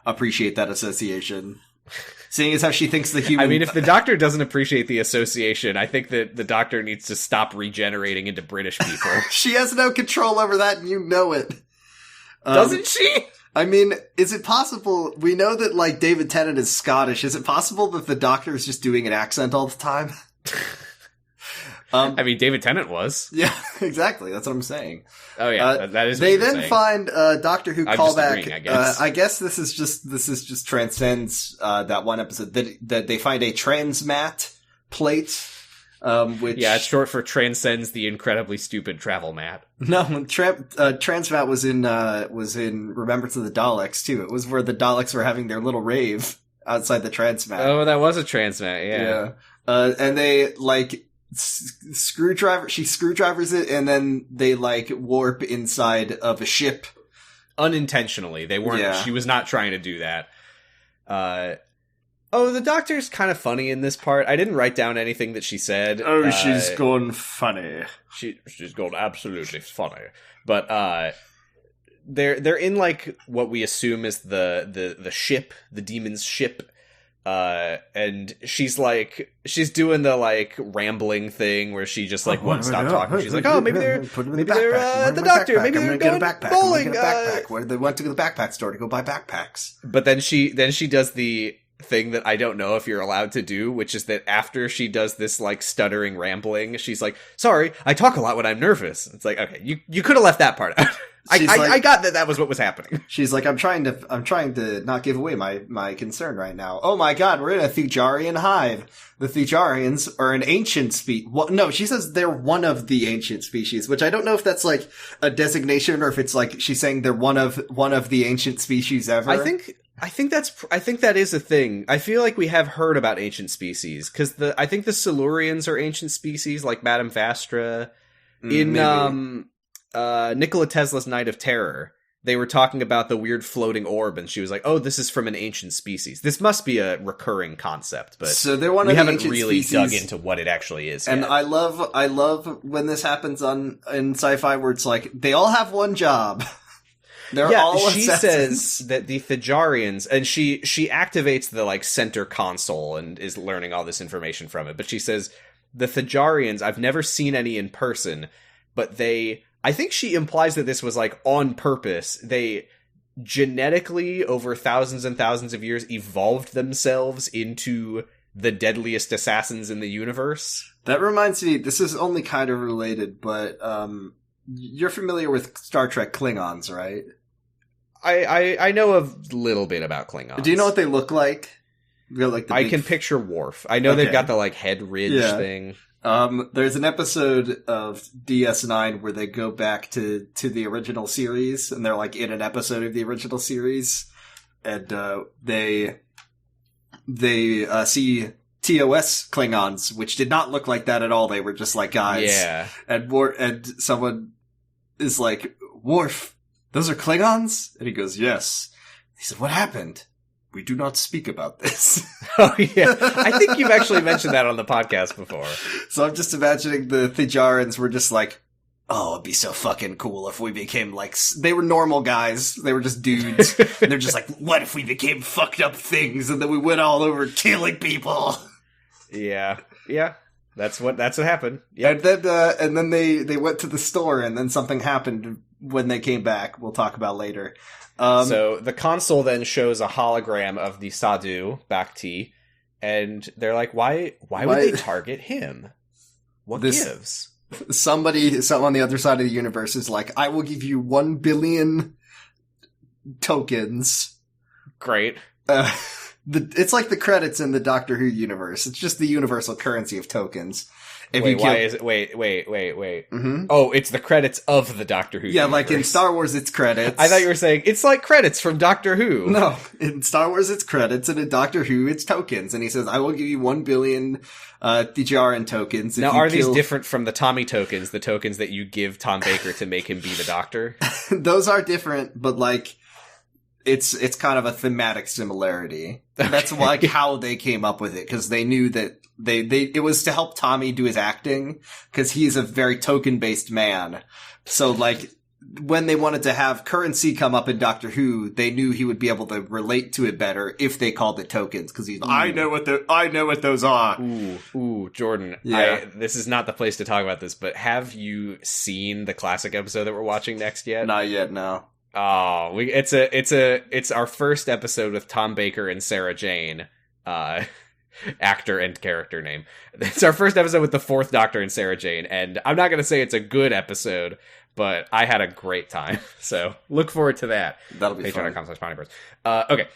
appreciate that association. Seeing as how she thinks the human... I mean, if the doctor doesn't appreciate the association, I think that the doctor needs to stop regenerating into British people. She has no control over that, and you know it. Doesn't she? I mean, is it possible... We know that, like, David Tennant is Scottish. Is it possible that the doctor is just doing an accent all the time? I mean, David Tennant was. Yeah, exactly. That's what I'm saying. Oh yeah, that is. They then find Doctor Who callback. I guess this is just transcends that one episode that they find a transmat plate. Which it's short for transcends the incredibly stupid travel mat. No, transmat was in Remembrance of the Daleks too. It was where the Daleks were having their little rave outside the transmat. Oh, that was a transmat. Yeah. And they like. She screwdrivers it, and then they like warp inside of a ship unintentionally. They weren't. Yeah. She was not trying to do that. The doctor's kind of funny in this part. I didn't write down anything that she said. Oh, she's gone funny. She's gone absolutely funny. But they're in like what we assume is the ship, the demon's ship. And she's doing the like rambling thing where she just like won't stop talking. She's like, oh, maybe they're the doctor, maybe they're going bowling. Where they went to the backpack store to go buy backpacks. But then she does the thing that I don't know if you're allowed to do, which is that after she does this like stuttering rambling, she's like, sorry, I talk a lot when I'm nervous. It's like, okay, you could have left that part out. I got that was what was happening. She's like, I'm trying to not give away my concern right now. Oh my god, we're in a Thujarian hive. The Thujarians are an ancient species. Well, no, she says they're one of the ancient species, which I don't know if that's like a designation or if it's like she's saying they're one of the ancient species ever. I think that is a thing. I feel like we have heard about ancient species because I think the Silurians are ancient species, like Madame Vastra. In Nikola Tesla's Night of Terror, they were talking about the weird floating orb, and she was like, "Oh, this is from an ancient species." This must be a recurring concept, but so they're one of we the haven't ancient really species. Dug into what it actually is. And yet. I love when this happens in sci-fi, where it's like they all have one job. They're all she assassins. Says that the Thajarians, and she activates the like center console and is learning all this information from it. But she says the Thajarians, I've never seen any in person, but I think she implies that this was like on purpose. They genetically, over thousands and thousands of years, evolved themselves into the deadliest assassins in the universe. That reminds me, this is only kind of related, but you're familiar with Star Trek Klingons, right? I know a little bit about Klingons. Do you know what they look like? Like I can picture Worf. I know they've got the like head ridge thing. There's an episode of DS9 where they go back to the original series, and they're like in an episode of the original series, and they see TOS Klingons, which did not look like that at all. They were just like guys. Yeah. And someone is like, Worf, those are Klingons? And he goes, yes. He said, what happened? We do not speak about this. Oh, yeah. I think you've actually mentioned that on the podcast before. So I'm just imagining the Thijarans were just like, oh, it'd be so fucking cool if we became like... They were normal guys. They were just dudes. And they're just like, what if we became fucked up things and then we went all over killing people? Yeah. Yeah. That's what happened. Yeah. And then they went to the store, and then something happened when they came back. We'll talk about later. So the console then shows a hologram of the Sadhu Bhakti, and they're like, why would they target him? What gives? Some on the other side of the universe is like, I will give you 1 billion tokens. Great. It's like the credits in the Doctor Who universe. It's just the universal currency of tokens. Why is it? Wait. Mm-hmm. Oh, it's the credits of the Doctor Who universe. Like in Star Wars, it's credits. I thought you were saying it's like credits from Doctor Who. No, in Star Wars, it's credits, and in Doctor Who, it's tokens. And he says, I will give you 1 billion Thijaran tokens. Now, are these different from the Tommy tokens, the tokens that you give Tom Baker to make him be the Doctor? Those are different, but like... It's kind of a thematic similarity. Okay. That's like how they came up with it, because they knew that it was to help Tommy do his acting, because he's a very token-based man. So like, when they wanted to have currency come up in Doctor Who, they knew he would be able to relate to it better if they called it tokens, because he's I know what those are. Ooh, Jordan. Yeah. This is not the place to talk about this, but have you seen the classic episode that we're watching next yet? Not yet, no. Oh, it's our first episode with Tom Baker and Sarah Jane, actor and character name. It's our first episode with the 4th Doctor and Sarah Jane, and I'm not gonna say it's a good episode, but I had a great time. So look forward to that. That'll be fun. Patreon.com/Pontyverse. Okay,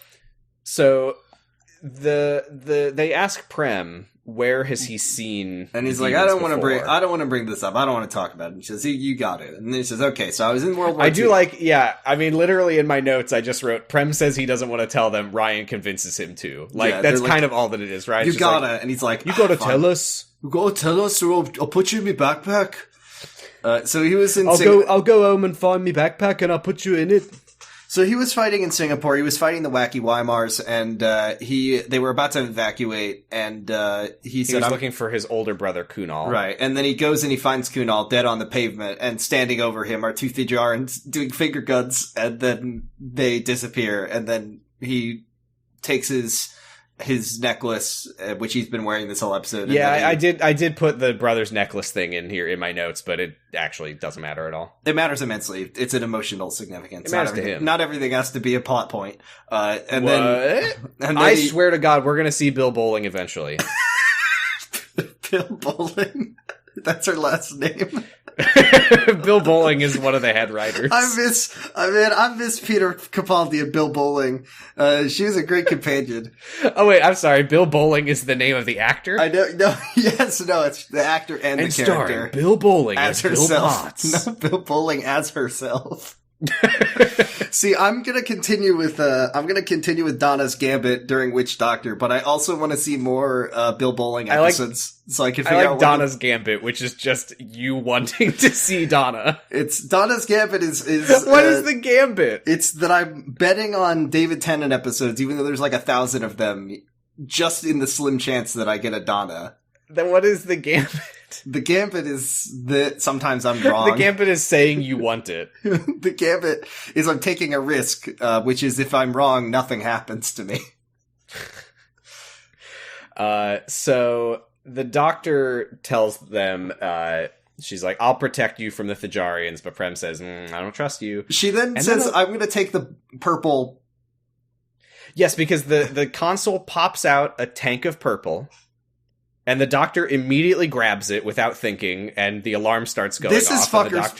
so they ask Prem, where has he seen? And he's like, I don't want to bring this up. I don't want to talk about it. And he says, you got it. And then he says, okay, so I was in World War II. Literally in my notes, I just wrote, Prem says he doesn't want to tell them. Ryan convinces him to. That's kind of all that it is, right? You gotta. And he's like, you gotta tell us. You gotta tell us, or I'll put you in my backpack. So he was in. I'll go home and find me backpack, and I'll put you in it. So he was fighting in Singapore. He was fighting the Wacky Weimars, and they were about to evacuate. And he said, was looking for his older brother Kunal. Right, and then he goes and he finds Kunal dead on the pavement, and standing over him are 2 Thijarans doing finger guns, and then they disappear. And then he takes his necklace, which he's been wearing this whole episode. Yeah, I did put the brother's necklace thing in here in my notes, but it actually doesn't matter at all. It matters immensely. It's an emotional significance. It matters to him. Not everything has to be a plot point. And then I swear to God, we're going to see Bill Bowling eventually. Bill Bowling? That's her last name. Bill Bowling is one of the head writers. I miss Peter Capaldi and Bill Bowling. She was a great companion. Oh wait, I'm sorry. Bill Bowling is the name of the actor? I know. No, it's the actor and the character. Bill Bowling as herself. No, Bill Bowling as herself. See, I'm gonna continue with Donna's Gambit during Witch Doctor, but I also want to see more Bill Bowling episodes, so I can figure out Donna's Gambit, which is just you wanting to see Donna. It's Donna's Gambit is what is the Gambit? It's that I'm betting on David Tennant episodes, even though there's like 1,000 of them, just in the slim chance that I get a Donna. Then what is the Gambit? The Gambit is that sometimes I'm wrong. The Gambit is saying you want it. The Gambit is I'm taking a risk, which is if I'm wrong, nothing happens to me. So the Doctor tells them, she's like, I'll protect you from the Thijarians, but Prem says, I don't trust you. She then says, I'm going to take the purple. Yes, because the console pops out a tank of purple. And the doctor immediately grabs it without thinking, and the alarm starts going off.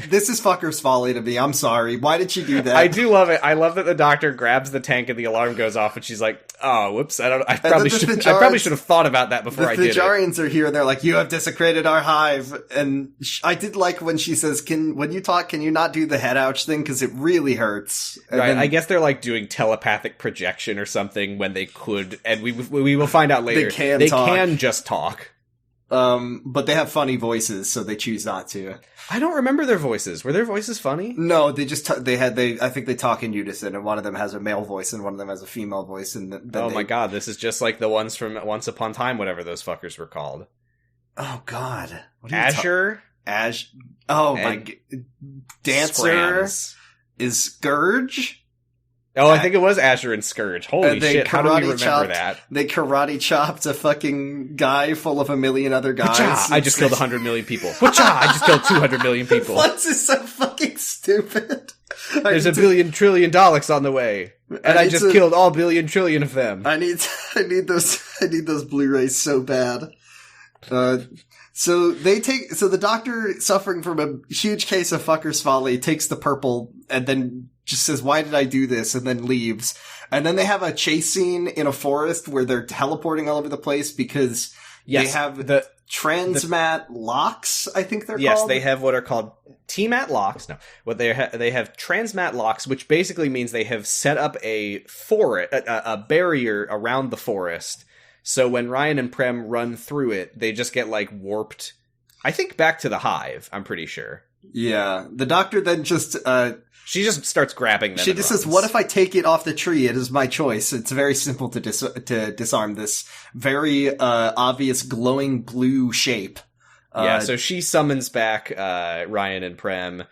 This is fucker's folly to me. I'm sorry. Why did she do that? I do love it. I love that the doctor grabs the tank and the alarm goes off, and she's like, "Oh, whoops! I probably should have thought about that before I did it." The Thajarians are here, and they're like, "You have desecrated our hive." And I did like when she says, when you talk, can you not do the head ouch thing because it really hurts?" And right. then, I guess they're like doing telepathic projection or something when they could, and we will find out later. They can just talk. But they have funny voices, so they choose not to. I don't remember their voices. Were their voices funny? No, they just I think they talk in unison, and one of them has a male voice and one of them has a female voice. And my god, this is just like the ones from Once Upon a Time, whatever those fuckers were called. Oh god, Azure, my Dancer is Scourge. Oh, I think it was Azure and Scourge. Holy shit, how do we remember that? They karate chopped a fucking guy full of a million other guys. Whatcha! I just killed 100 million people. Whatcha! I just killed 200 million people. What is so fucking stupid? There's $1 billion trillion on the way. And I just killed all billion trillion of them. I need those Blu-rays so bad. So the doctor, suffering from a huge case of fucker's folly, takes the purple and then just says, "Why did I do this?" and then leaves. And then they have a chase scene in a forest where they're teleporting all over the place because they have the transmat locks, I think they're called. Yes, they have what are called T-mat locks. No, what they have transmat locks, which basically means they have set up a barrier around the forest. So when Ryan and Prem run through it, they just get like warped, I think, back to the hive, I'm pretty sure. Yeah. The doctor then just she just starts grabbing them. She just says, "What if I take it off the tree? It is my choice." It's very simple to disarm this very obvious glowing blue shape. So she summons back Ryan and Prem.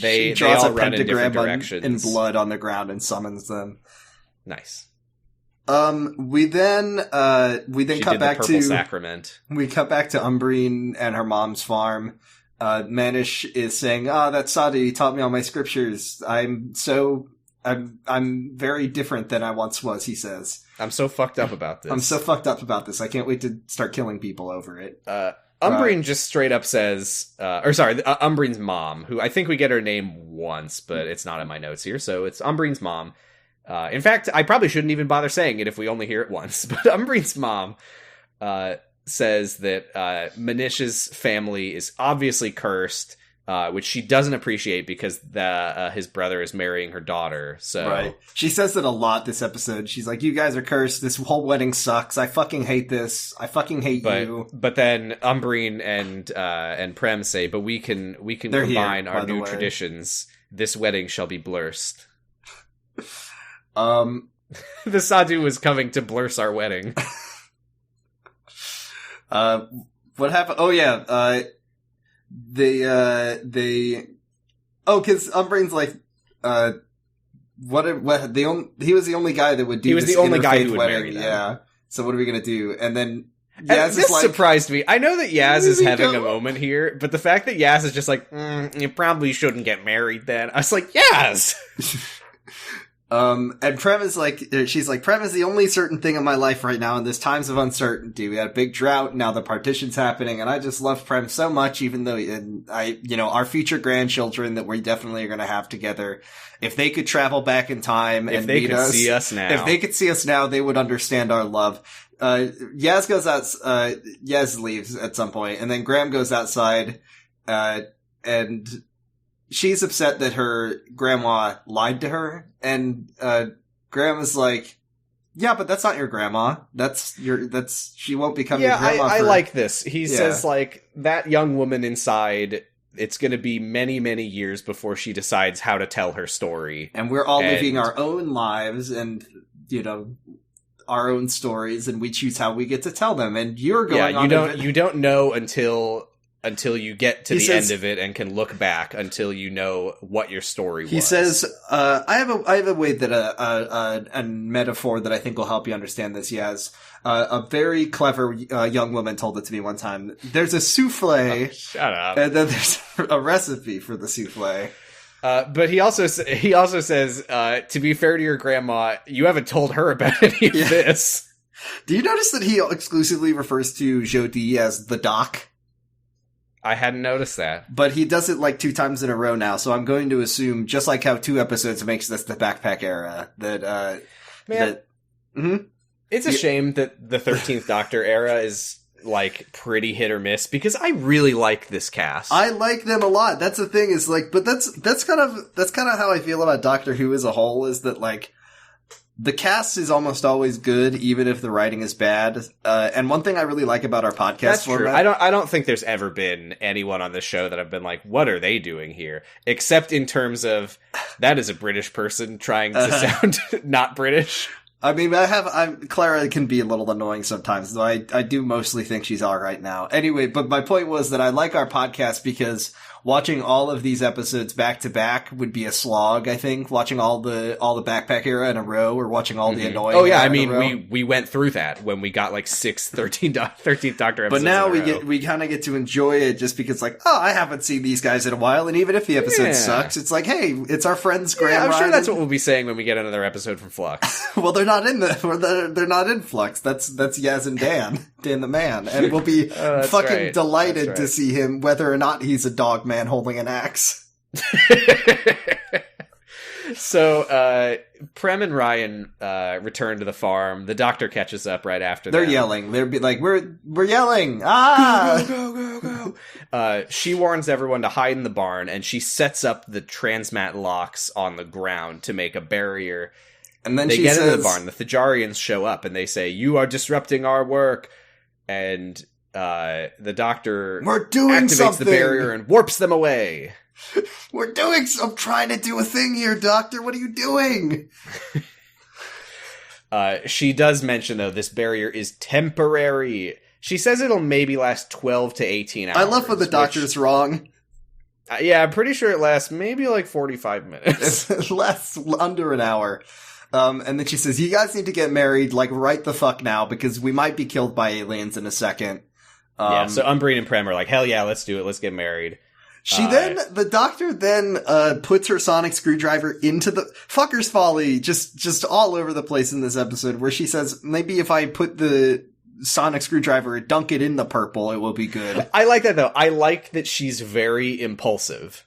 They draws all a run in different pentagram directions. in blood on the ground and summons them. Nice. We then cut back to sacrament. We cut back to Umbreen and her mom's farm. Manish is saying, that Sadhu taught me all my scriptures. I'm very different than I once was, he says. I'm so fucked up about this. I can't wait to start killing people over it. Umbreen just straight up says, Umbreen's mom, who I think we get her name once, but it's not in my notes here. So it's Umbreen's mom. In fact, I probably shouldn't even bother saying it if we only hear it once. But Umbreen's mom says that Manish's family is obviously cursed, which she doesn't appreciate because his brother is marrying her daughter. So right. She says that a lot this episode. She's like, "You guys are cursed. This whole wedding sucks. I fucking hate this. I fucking hate you." But then Umbreen and Prem say, "But we can combine our new traditions. This wedding shall be blursed." The Sadhu is coming to blurse our wedding. What happened? Oh yeah, because Umbreen's like, he was the only guy that would do. He was this the only guy interfaith who would wedding. marry them. Yeah. So what are we gonna do? And then Yaz this is like, surprised me. I know that Yaz is having a moment here, but the fact that Yaz is just like, you probably shouldn't get married then. I was like, Yaz! And Prem is like, she's like, "Prem is the only certain thing in my life right now in this times of uncertainty. We had a big drought, now the partition's happening, and I just love Prem so much, even though, our future grandchildren that we definitely are gonna have together, if they could travel back in time and meet us, see us now. If they could see us now, they would understand our love." Yaz goes out, Yaz leaves at some point, and then Graham goes outside, and she's upset that her grandma lied to her, and Graham is like, "Yeah, but that's not your grandma. She won't become your grandma." I like this. He says, like, that young woman inside, it's going to be many, many years before she decides how to tell her story. And we're all living our own lives and, our own stories, and we choose how we get to tell them. And you're going on. You don't know until you get to the end of it and can look back until you know what your story was. He says, I have a way that a metaphor that I think will help you understand this. Yaz. A very clever young woman told it to me one time. There's a souffle. Shut up. And then there's a recipe for the souffle. But he also says, to be fair to your grandma, you haven't told her about any of this. Do you notice that he exclusively refers to Jodie as the Doc? I hadn't noticed that. But he does it like 2 times in a row now, so I'm going to assume, just like how 2 episodes makes this the backpack era, that, It's a shame that the 13th Doctor era is, like, pretty hit or miss, because I really like this cast. I like them a lot. That's the thing, is like, but that's kind of how I feel about Doctor Who as a whole, is that, like, the cast is almost always good, even if the writing is bad. And one thing I really like about our podcast That's format... true. I don't think there's ever been anyone on this show that I've been like, what are they doing here? Except in terms of, that is a British person trying to sound not British. I mean, Clara can be a little annoying sometimes, though I do mostly think she's alright now. Anyway, but my point was that I like our podcast because watching all of these episodes back to back would be a slog, I think. Watching all the backpack era in a row, or watching all the annoying Oh yeah, era I mean, in a row. we went through that when we got like 13th Doctor episodes. But now in a row. we kind of get to enjoy it just because, like, oh, I haven't seen these guys in a while, and even if the episode sucks, it's like, hey, it's our friends Graham. I'm sure that's what we'll be saying when we get another episode from Flux. Well, they're not in they're not in Flux. That's Yaz and Dan the man, and we'll be fucking delighted to see him, whether or not he's a dog man holding an axe. So, Prem and Ryan return to the farm. The Doctor catches up right after They're them. yelling. They're like, we're yelling. Ah! Go. She warns everyone to hide in the barn, and she sets up the transmat locks on the ground to make a barrier. And then they she get says, into the barn. The Thajarians show up, and they say, "You are disrupting our work." And the Doctor we're doing activates something. the barrier and warps them away. I'm trying to do a thing here, Doctor. What are you doing? She does mention, though, this barrier is temporary. She says it'll maybe last 12 to 18 hours. I love when the Doctor's wrong. Yeah, I'm pretty sure it lasts maybe like 45 minutes. It lasts under an hour. And then she says, you guys need to get married, like, right the fuck now, because we might be killed by aliens in a second. Yeah, so Umbreen and Prem are like, hell yeah, let's do it, let's get married. The Doctor then puts her sonic screwdriver into the fucker's folly, just all over the place in this episode, where she says, maybe if I put the sonic screwdriver, dunk it in the purple, it will be good. I like that, though. I like that she's very impulsive.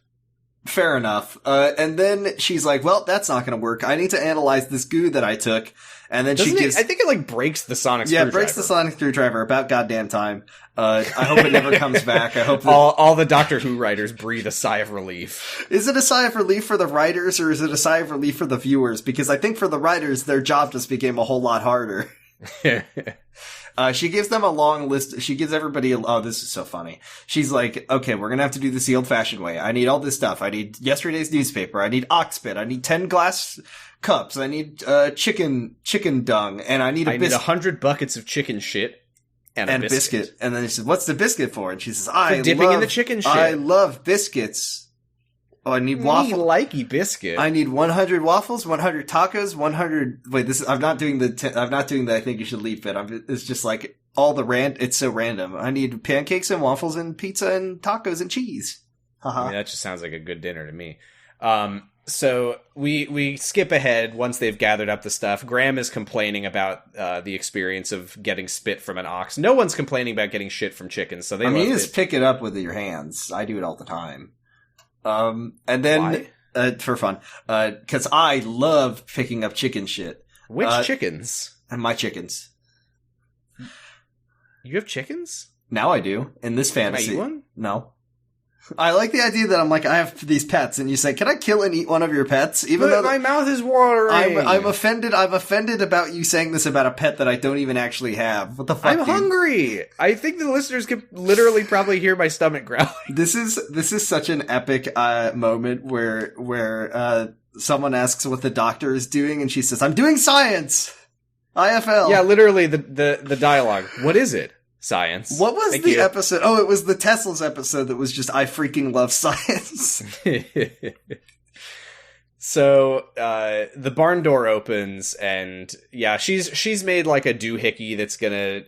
Fair enough. And then she's like, well, that's not going to work. I need to analyze this goo that I took. And then I think it, like, breaks the sonic screwdriver. Yeah, it breaks the sonic screwdriver about goddamn time. I hope it never comes back. I hope that all the Doctor Who writers breathe a sigh of relief. Is it a sigh of relief for the writers, or is it a sigh of relief for the viewers? Because I think for the writers, their job just became a whole lot harder. She gives them a long list. She gives everybody oh, this is so funny. She's like, okay, we're gonna have to do this the old-fashioned way. I need all this stuff. I need yesterday's newspaper. I need ox spit. I need 10 glass cups. I need chicken dung, and I need 100 buckets of chicken shit and a biscuit. And then she says, what's the biscuit for? And she says, dipping in the chicken shit. I love biscuits. Oh, I need waffles. Likey biscuit. I need 100 waffles, 100 tacos, 100. Wait, I'm not doing the I think you should leave bit. It's just like all the it's so random. I need pancakes and waffles and pizza and tacos and cheese. I mean, that just sounds like a good dinner to me. So we skip ahead once they've gathered up the stuff. Graham is complaining about the experience of getting spit from an ox. No one's complaining about getting shit from chickens. So you just pick it up with your hands. I do it all the time. And then, for fun, cause I love picking up chicken shit. Which chickens? And my chickens. You have chickens? Now I do. In this fantasy. Can I eat one? No. I like the idea that I'm like, I have these pets, and you say, can I kill and eat one of your pets? Even though my mouth is watering. I'm offended about you saying this about a pet that I don't even actually have. What the fuck, I'm hungry. I think the listeners could literally probably hear my stomach growling. This is such an epic moment where someone asks what the Doctor is doing, and she says, I'm doing science! IFL. Yeah, literally the dialogue. What is it? Science. What was the episode? Oh, it was the Tesla's episode that was just, I freaking love science. So, the barn door opens, and yeah, she's made like a doohickey that's gonna,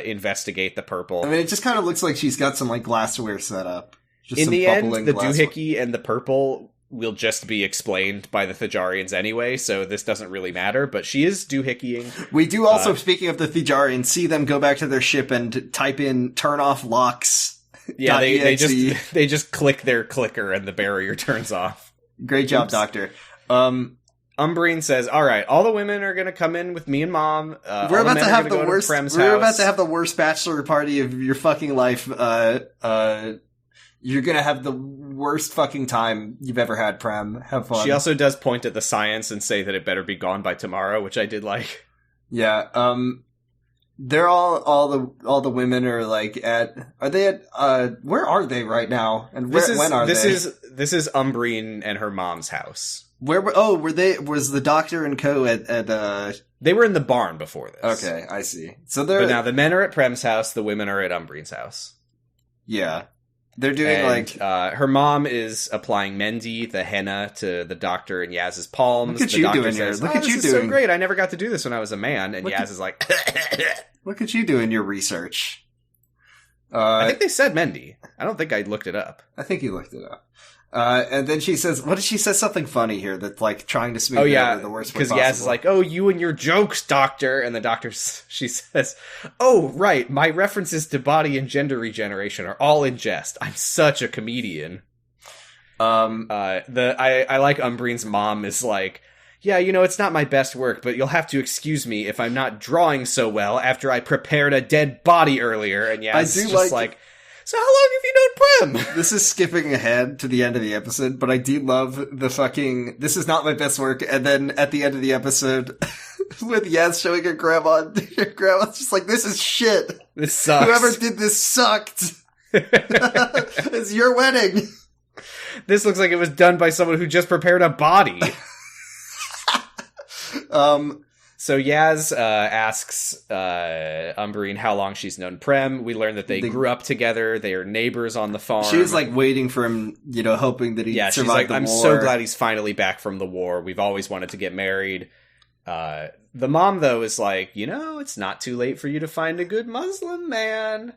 investigate the purple. I mean, it just kind of looks like she's got some like glassware set up. Just in some the end, bubbling the glassware. doohickey and the purple will just be explained by the Thajarians anyway, so this doesn't really matter, but she is doohickying. We do also, speaking of the Thajarians, see them go back to their ship and type in turn off locks. Yeah, they just click their clicker and the barrier turns off. Great job, Doctor. Umbreen says, all right, all the women are going to come in with me and Mom. We're about to have the worst. We're about to have the worst bachelor party of your fucking life. You're going to have the worst fucking time you've ever had, Prem. Have fun. She also does point at the science and say that it better be gone by tomorrow, which I did like. Yeah. They're all the women are like are they at, where are they right now? And when are they? This is Umbreen and her mom's house. Was the Doctor and co at They were in the barn before this. Okay, I see. But now the men are at Prem's house, the women are at Umbreen's house. Yeah. They're doing her mom is applying Mendi, the henna, to the Doctor and Yaz's palms. Look at you doing here. Look at you doing. So great. I never got to do this when I was a man. And Yaz is like, look at you doing your research. I think they said Mendi. I don't think I looked it up. I think you looked it up. And then she says, what did she say? Something funny here that's like trying to smooth over the worst way possible. Because Yaz is like, oh, you and your jokes, Doctor. And the Doctor, she says, oh, right. My references to body and gender regeneration are all in jest. I'm such a comedian. I like Umbreen's mom is like, yeah, it's not my best work, but you'll have to excuse me if I'm not drawing so well after I prepared a dead body earlier. And Yaz is just like, so how long have you known Prem? This is skipping ahead to the end of the episode, but I do love the fucking, this is not my best work, and then at the end of the episode, with Yaz showing her grandma's just like, this is shit. This sucks. Whoever did this sucked. It's your wedding. This looks like it was done by someone who just prepared a body. So Yaz asks Umbreen how long she's known Prem. We learn that they grew up together. They are neighbors on the farm. She was like waiting for him, hoping that he'd survive she's like, the war. I'm so glad he's finally back from the war. We've always wanted to get married. The mom, though, is like, it's not too late for you to find a good Muslim man.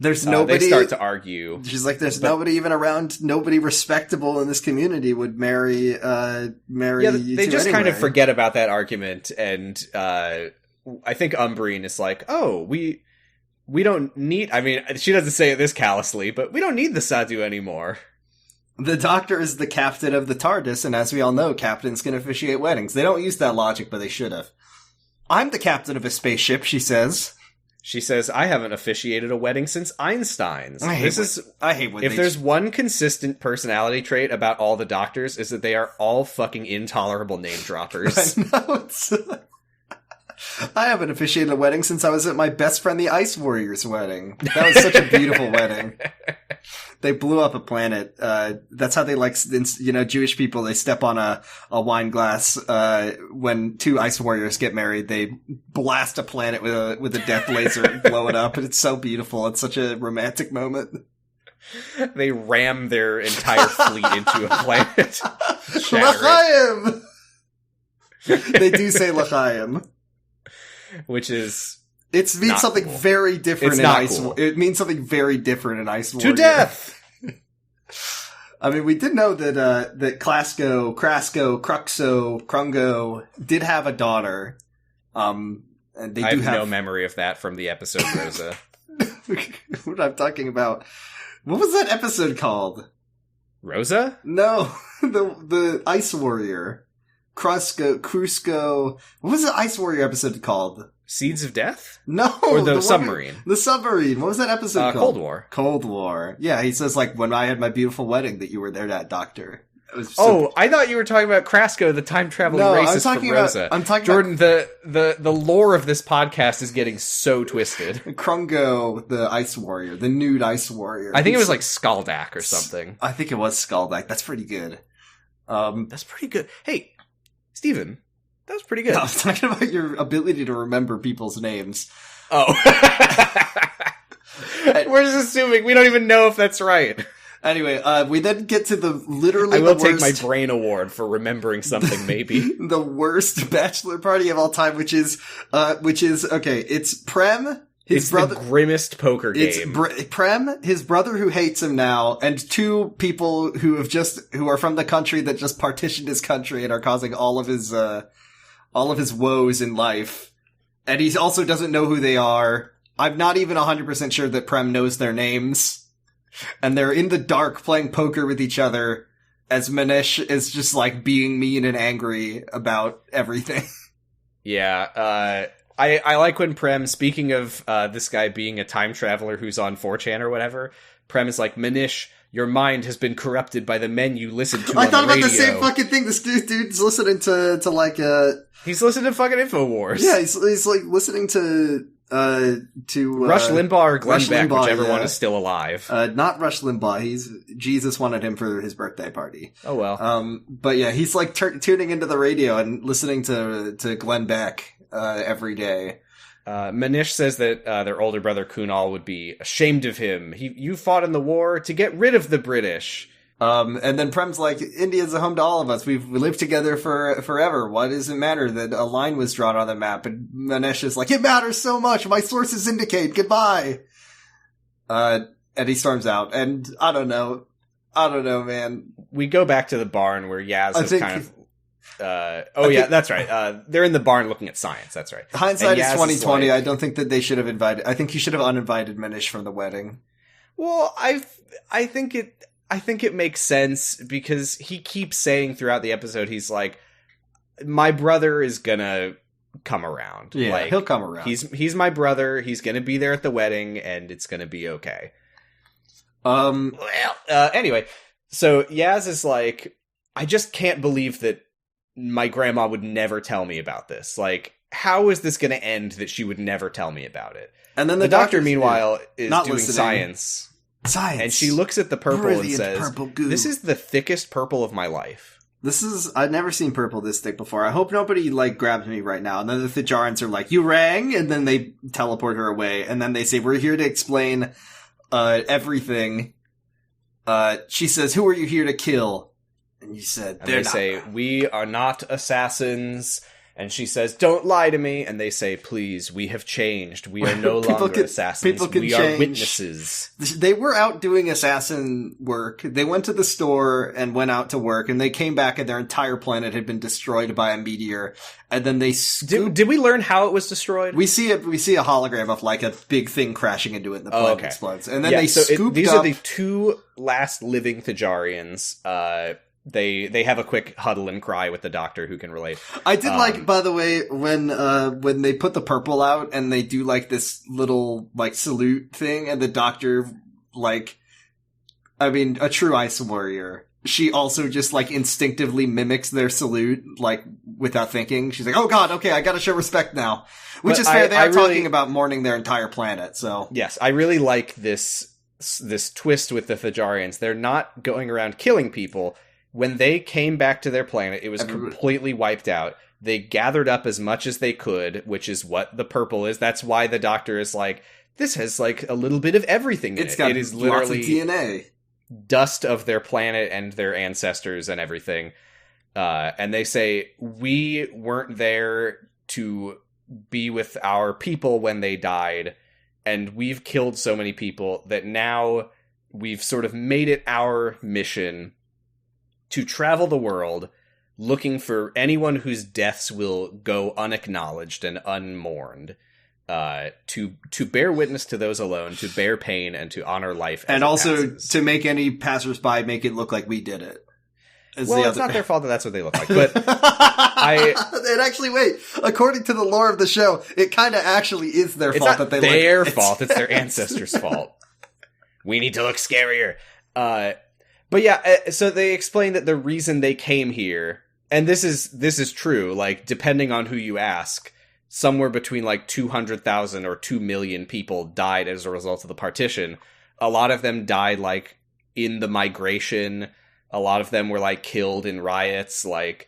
There's nobody. They start to argue. She's like, there's nobody even around. Nobody respectable in this community would marry you they just anyway. kind of forget about that argument, and I think Umbreen is like, oh, we don't need. I mean, she doesn't say it this callously, but we don't need the Sadhu anymore. The Doctor is the captain of the TARDIS, and as we all know, captains can officiate weddings. They don't use that logic, but they should have. I'm the captain of a spaceship, she says. She says, I haven't officiated a wedding since Einstein's. I hate when if there's one consistent personality trait about all the Doctors, is that they are all fucking intolerable name droppers. I haven't officiated a wedding since I was at my best friend the Ice Warrior's wedding. That was such a beautiful wedding. They blew up a planet. That's how they Jewish people, they step on a wine glass. When two Ice Warriors get married, they blast a planet with a death laser and blow it up. And it's so beautiful. It's such a romantic moment. They ram their entire fleet into a planet. L'chaim! They do say L'chaim. Which is... It means something cool. very different it's in not Ice cool. It means something very different in Ice Warrior. To death! I mean, we did know that Krasko, Krungo did have a daughter. And they I do have no memory of that from the episode Rosa. What I'm talking about. What was that episode called? Rosa? No, the Ice Warrior. Krusco. What was the Ice Warrior episode called? Seeds of Death? No. Or the submarine? The submarine. What was that episode called? Cold War. Cold War. Yeah, he says, when I had my beautiful wedding that you were there, that Doctor. I thought you were talking about Krasko, the time-traveling racist from Rosa. I'm talking Jordan, the lore of this podcast is getting so twisted. Krungo, the Ice Warrior, the nude Ice Warrior. I think it was like Skaldak or something. I think it was Skaldak. That's pretty good. That's pretty good. Hey, Steven, that was pretty good. No, I was talking about your ability to remember people's names. Oh. We're just assuming. We don't even know if that's right. Anyway, we then get to the literally I will the take worst, my brain award for remembering something, maybe. the worst bachelor party of all time, which is, okay, it's Prem, It's the grimmest poker game. Prem, his brother who hates him now, and two people who are from the country that just partitioned his country and are causing all of his woes in life. And he also doesn't know who they are. I'm not even 100% sure that Prem knows their names. And they're in the dark playing poker with each other as Manish is just like being mean and angry about everything. Yeah, I like when Prem, speaking of this guy being a time traveler who's on 4chan or whatever, Prem is like, Manish, your mind has been corrupted by the men you listen to on the radio. I thought about the same fucking thing. This dude's listening to like he's listening to fucking InfoWars. Yeah, he's like listening to Rush Limbaugh or Glenn Beck, whichever one is still alive. Not Rush Limbaugh. Jesus wanted him for his birthday party. Oh well. But yeah, he's like tuning into the radio and listening to Glenn Beck every day. Manish says that their older brother Kunal would be ashamed of him. You fought in the war to get rid of the British. And then Prem's like, India's a home to all of us. We've lived together forever. Why does it matter that a line was drawn on the map? And Manish is like, it matters so much. My sources indicate. Goodbye. And he storms out. And I don't know, man. We go back to the barn where Yaz is kind of... that's right. They're in the barn looking at science. That's right. Hindsight is 2020. I don't think that they should have invited... I think he should have uninvited Manish from the wedding. Well, I think it makes sense because he keeps saying throughout the episode, he's like, my brother is gonna come around. Yeah, like, he'll come around. He's my brother. He's gonna be there at the wedding and it's gonna be okay. Anyway, so Yaz is like, I just can't believe that my grandma would never tell me about this. Like, how is this gonna end that she would never tell me about it? And then the doctor, meanwhile, is doing science. And she looks at the purple and says, this is the thickest purple of my life. I've never seen purple this thick before. I hope nobody, like, grabs me right now. And then the Thajarans are like, you rang? And then they teleport her away. And then they say, we're here to explain, everything. She says, who are you here to kill? And you said, they say, we are not assassins. And she says, don't lie to me. And they say, please, we have changed. We are no longer assassins. We are witnesses. They were out doing assassin work. They went to the store and went out to work. And they came back and their entire planet had been destroyed by a meteor. And then they Did we learn how it was destroyed? We see a hologram of like a big thing crashing into it and the planet explodes. And then these are the two last living Thajarians. They have a quick huddle and cry with the doctor who can relate. I did like, by the way, when they put the purple out and they do like this little like salute thing and the doctor, like, I mean, a true ice warrior. She also just like instinctively mimics their salute, like without thinking. She's like, oh god, okay, I gotta show respect now. Which is fair. They are talking about mourning their entire planet, so. Yes, I really like this twist with the Thajarians. They're not going around killing people. When they came back to their planet, it was completely wiped out. They gathered up as much as they could, which is what the purple is. That's why the doctor is like, this has like a little bit of everything in it. It is literally lots of DNA. Dust of their planet and their ancestors and everything. And they say, we weren't there to be with our people when they died. And we've killed so many people that now we've sort of made it our mission to travel the world looking for anyone whose deaths will go unacknowledged and unmourned, to bear witness to those alone, to bear pain, and to honor life as and also passes. To make any passersby make it look like we did it. Well, it's not their fault that that's what they look like, but And actually, wait, according to the lore of the show, it kind of actually is their fault that they look... It's their fault, it's their ancestors' fault. We need to look scarier. But yeah, so they explain that the reason they came here, and this is true, like, depending on who you ask, somewhere between, like, 200,000 or 2 million people died as a result of the partition. A lot of them died, like, in the migration. A lot of them were, like, killed in riots, like...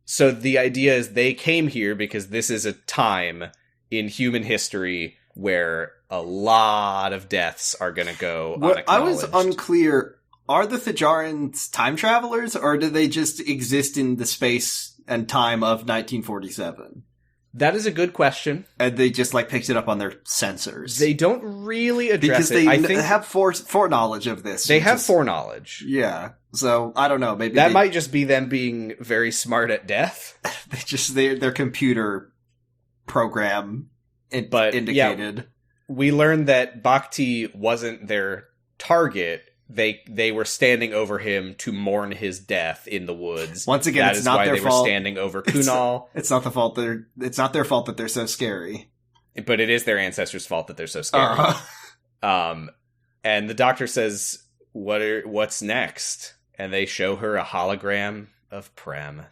So the idea is they came here because this is a time in human history where a lot of deaths are gonna go unacknowledged. I was unclear... Are the Thajarans time travelers, or do they just exist in the space and time of 1947? That is a good question. And they just, like, picked it up on their sensors. They don't really address because it. they I think have foreknowledge of this. they have foreknowledge. Yeah. So, I don't know. Maybe that might just be them being very smart at death. their computer program indicated. Yeah, we learned that Bhakti wasn't their target. They were standing over him to mourn his death in the woods. Once again, that it's not their fault. They were standing over Kunal. It's not their fault that they're so scary. But it is their ancestors' fault that they're so scary. And the doctor says, "What's next?" And they show her a hologram of Prem.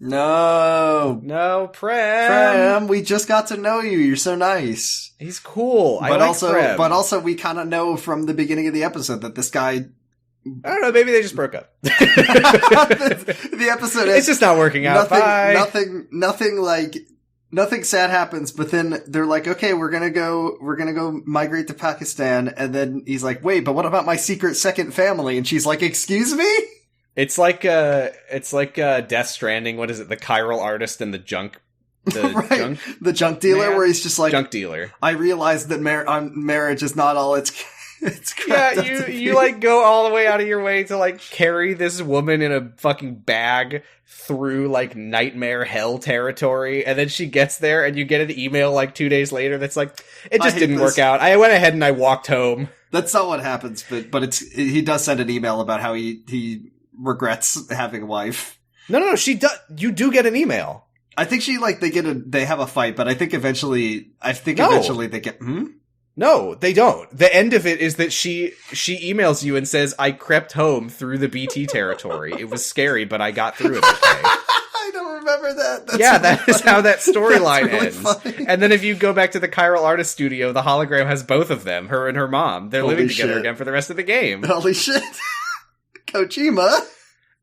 No, Prem, we just got to know you. You're so nice. He's cool. But also, we kind of know from the beginning of the episode that this guy. I don't know. Maybe they just broke up. the episode. It's just not working out. Nothing sad happens. But then they're like, "Okay, we're gonna go migrate to Pakistan." And then he's like, "Wait, but what about my secret second family?" And she's like, "Excuse me." It's like Death Stranding. What is it? The chiral artist and the junk junk dealer, man? Where he's just like, junk dealer. I realized that marriage is not all it's yeah, you like go all the way out of your way to like carry this woman in a fucking bag through like nightmare hell territory, and then she gets there and you get an email like 2 days later that's like, it just didn't work out. I went ahead and I walked home. That's not what happens, but he does send an email about how he regrets having a wife. No, she does. You do get an email. I think they have a fight, but I think eventually they get. No, they don't. The end of it is that she emails you and says, "I crept home through the BT territory. It was scary, but I got through it okay." I don't remember that. That is how that storyline really ends. Funny. And then if you go back to the chiral artist studio, the hologram has both of them, her and her mom. They're living together again for the rest of the game. Holy shit. Kojima.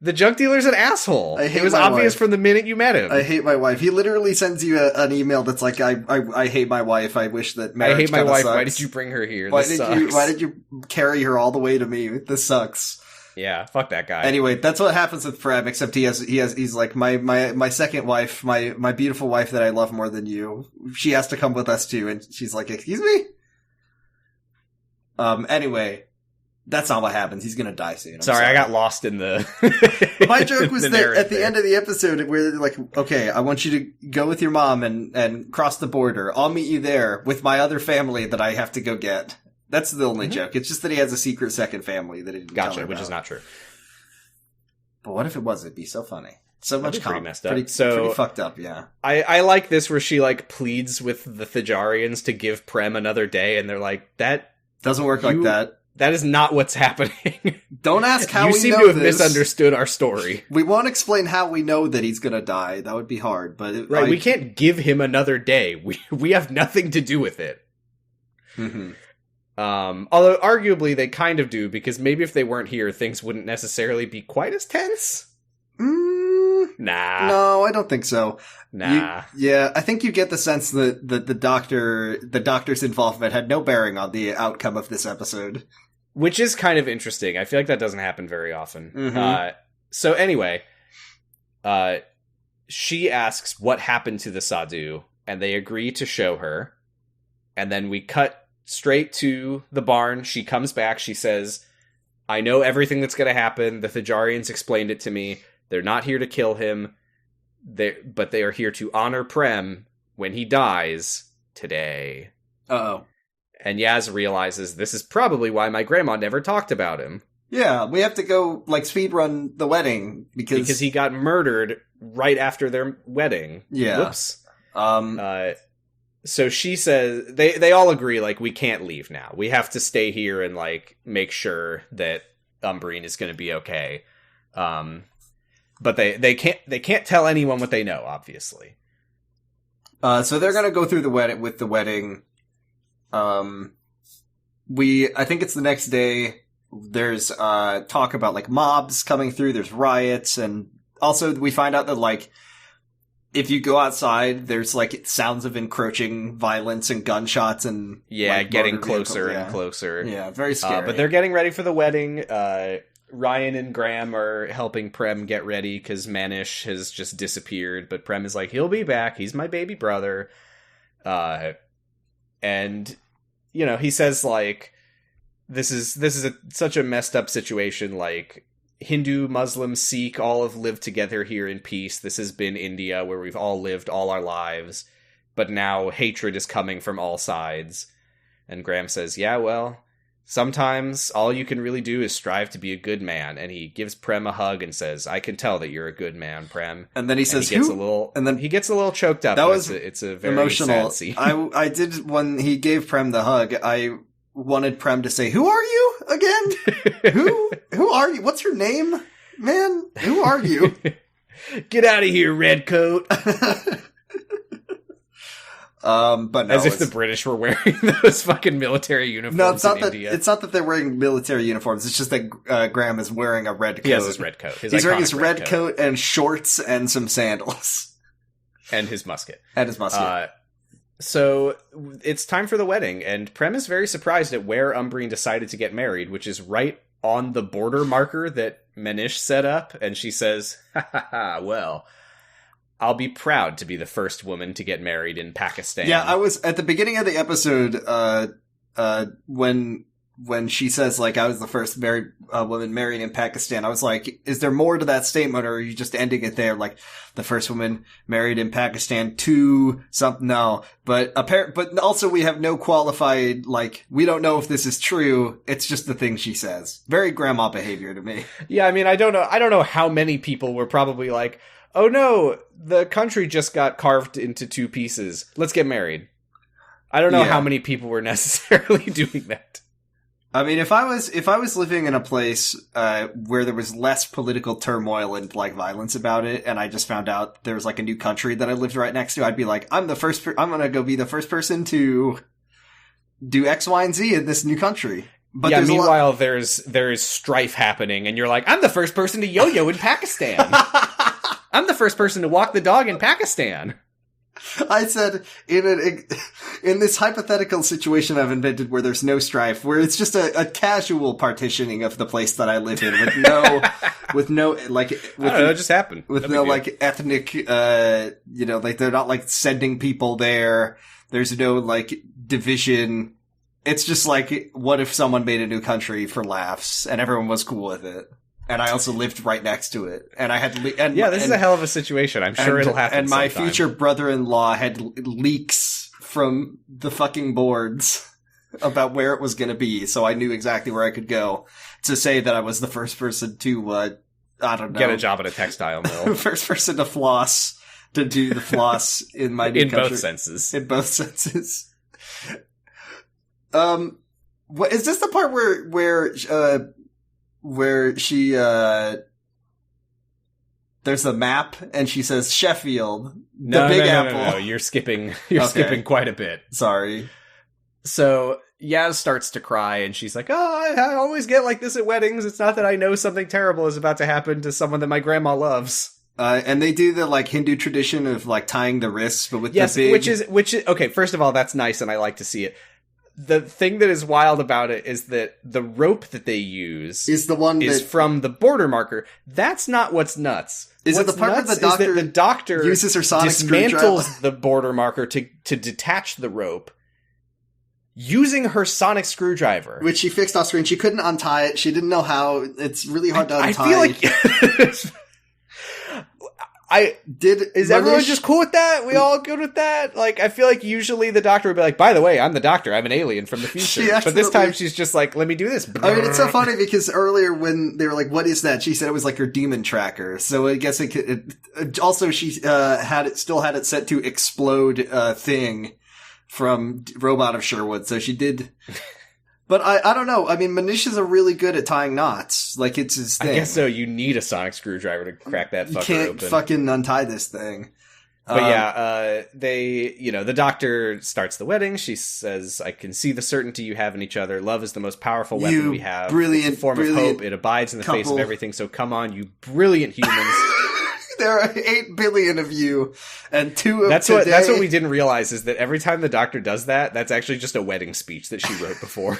The junk dealer's an asshole. It was obvious from the minute you met him. I hate my wife. He literally sends you an email that's like, I hate my wife. I wish that marriage I hate my wife. Sucks. Why did you bring her here? Why did you carry her all the way to me? This sucks. Yeah, fuck that guy. Anyway, that's what happens with Prem, except he's like, my second wife, my beautiful wife that I love more than you. She has to come with us too. And she's like, excuse me? Anyway. That's not what happens. He's gonna die soon. Sorry, I got lost in the... My joke was that at the end of the episode, where they're like, okay, I want you to go with your mom and cross the border. I'll meet you there with my other family that I have to go get. That's the only joke. It's just that he has a secret second family that he didn't tell her which about. is not true. But what if it was? It'd be so funny. So much pretty messed up. Pretty fucked up, yeah. I like this where she like pleads with the Thajarians to give Prem another day, and they're like, that doesn't work like that. That is not what's happening. Don't ask how we know this. You seem to have misunderstood our story. We won't explain how we know that he's gonna die. That would be hard, but... we can't give him another day. We have nothing to do with it. Mm-hmm. Although, arguably, they kind of do, because maybe if they weren't here, things wouldn't necessarily be quite as tense? Nah. No, I don't think so. Nah. I think you get the sense that the doctor's involvement had no bearing on the outcome of this episode. Which is kind of interesting. I feel like that doesn't happen very often. Mm-hmm. So anyway, she asks what happened to the Sadhu, and they agree to show her. And then we cut straight to the barn. She comes back. She says, I know everything that's going to happen. The Thajarians explained it to me. They're not here to kill him, but they are here to honor Prem when he dies today. Uh-oh. And Yaz realizes this is probably why my grandma never talked about him. Yeah, we have to go, speedrun the wedding, because he got murdered right after their wedding. Yeah. Whoops. So she says, they all agree, we can't leave now. We have to stay here and, make sure that Umbreen is going to be okay. But they can't tell anyone what they know, obviously. So they're gonna go through the wedding. I think it's the next day. There's talk about mobs coming through. There's riots, and also we find out that if you go outside, there's sounds of encroaching violence and gunshots and getting closer and closer. Yeah, very scary. But they're getting ready for the wedding. Ryan and Graham are helping Prem get ready because Manish has just disappeared, but Prem is like, he'll be back. He's my baby brother. And, you know, he says, like, this is such a messed up situation. Like, Hindu, Muslim, Sikh all have lived together here in peace. This has been India where we've all lived all our lives. But now hatred is coming from all sides. And Graham says, yeah, well, sometimes all you can really do is strive to be a good man. And he gives Prem a hug and says, I can tell that you're a good man, Prem. And then he says, he gets a little choked up. That was it's a very emotional sad scene. I did, when he gave Prem the hug, I wanted Prem to say, who are you again? Who are you? What's your name? Man, who are you? Get out of here, redcoat. But no, as if the British were wearing those fucking military uniforms in India. It's not that they're wearing military uniforms. It's just that Graham is wearing a red coat. He has his red coat. He's wearing his red coat and shorts and some sandals. And his musket. So it's time for the wedding, and Prem is very surprised at where Umbreen decided to get married, which is right on the border marker that Manish set up, and she says, ha ha ha, well, I'll be proud to be the first woman to get married in Pakistan. Yeah, I was, at the beginning of the episode, when she says, like, I was the first woman married in Pakistan, I was like, is there more to that statement, or are you just ending it there? Like, the first woman married in Pakistan to something? No. But also we have no qualified, like, we don't know if this is true. It's just the thing she says. Very grandma behavior to me. Yeah, I mean, I don't know how many people were probably like, oh no, the country just got carved into two pieces. Let's get married. I don't know how many people were necessarily doing that. I mean, if I was living in a place where there was less political turmoil and, like, violence about it, and I just found out there was, like, a new country that I lived right next to, I'd be like, I'm gonna go be the first person to do X, Y, and Z in this new country. But yeah, meanwhile, there's strife happening, and you're like, I'm the first person to yo-yo in Pakistan. I'm the first person to walk the dog in Pakistan. I said, in this hypothetical situation I've invented where there's no strife, where it's just a casual partitioning of the place that I live in with no, like, I don't know, it just happened. With no, like, ethnic, like, they're not, like, sending people there. There's no, like, division. It's just like, what if someone made a new country for laughs and everyone was cool with it? And I also lived right next to it. And I had this is a hell of a situation. I'm sure it'll happen. And my sometime. future brother-in-law had leaks from the fucking boards about where it was going to be. So I knew exactly where I could go to say that I was the first person to, I don't know. Get a job at a textile mill. First person to floss, to do the floss in my new country. In both senses. In both senses. What is this the part where she, there's a map and she says Sheffield, the Big Apple. No, you're skipping quite a bit. Sorry. So Yaz starts to cry and she's like, oh, I always get like this at weddings. It's not that I know something terrible is about to happen to someone that my grandma loves. And they do the, like, Hindu tradition of, like, tying the wrists, but with the big... which is, okay, first of all, that's nice and I like to see it. The thing that is wild about it is that the rope that they use is the one is from the border marker. That's not what's nuts. Is it the part where the doctor uses her sonic screwdriver? Dismantles the border marker to detach the rope using her sonic screwdriver. Which she fixed off screen. She couldn't untie it. She didn't know how. It's really hard to untie. I feel like... Is everyone just cool with that? We all good with that? Like, I feel like usually the doctor would be like, by the way, I'm the doctor. I'm an alien from the future. But this time she's just like, let me do this. I mean, it's so funny because earlier when they were like, what is that? She said it was like her demon tracker. So I guess also she, still had it set to explode, thing from Robot of Sherwood. So she did... But I don't know. I mean, Manisha's are really good at tying knots. Like, it's his thing. I guess so. You need a sonic screwdriver to crack that fucker open. You can't fucking untie this thing. But the doctor starts the wedding. She says, I can see the certainty you have in each other. Love is the most powerful weapon we have. Brilliant, it's a form of hope. It abides in the face of everything. So come on, you brilliant humans. There are 8 billion of you, and 2 of that's today. That's what we didn't realize is that every time the doctor does that, that's actually just a wedding speech that she wrote before.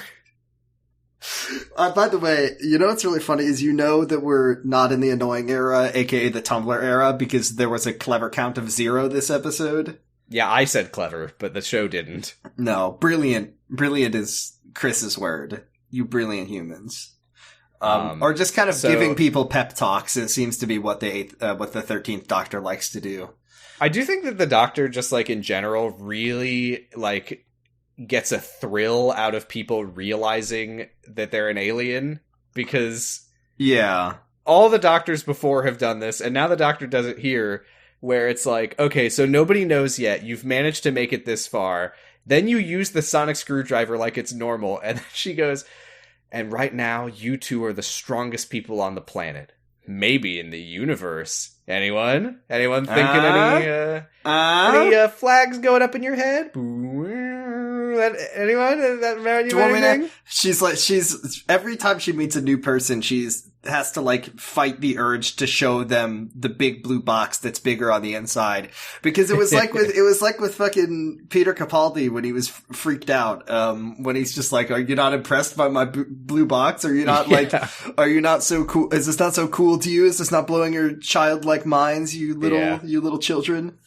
By the way, you know what's really funny is that we're not in the annoying era, aka the Tumblr era, because there was a clever count of 0 this episode. Yeah, I said clever, but the show didn't. No, brilliant. Brilliant is Chris's word. You brilliant humans. Or just kind of giving people pep talks. It seems to be what the 13th Doctor likes to do. I do think that the Doctor, just like in general, really like gets a thrill out of people realizing that they're an alien, because all the Doctors before have done this, and now the Doctor does it here, where it's like, okay, so nobody knows yet, you've managed to make it this far, then you use the sonic screwdriver like it's normal, and then she goes, and right now you two are the strongest people on the planet, maybe in the universe. Anyone thinking any flags going up in your head? Anyone? Does that matter? Do you want me to? She's every time she meets a new person, has to like fight the urge to show them the big blue box that's bigger on the inside, because it was like with fucking Peter Capaldi when he was freaked out, when he's just like, are you not impressed by my blue box? Are you not are you not so cool? Is this not so cool to you? Is this not blowing your childlike minds, you little children?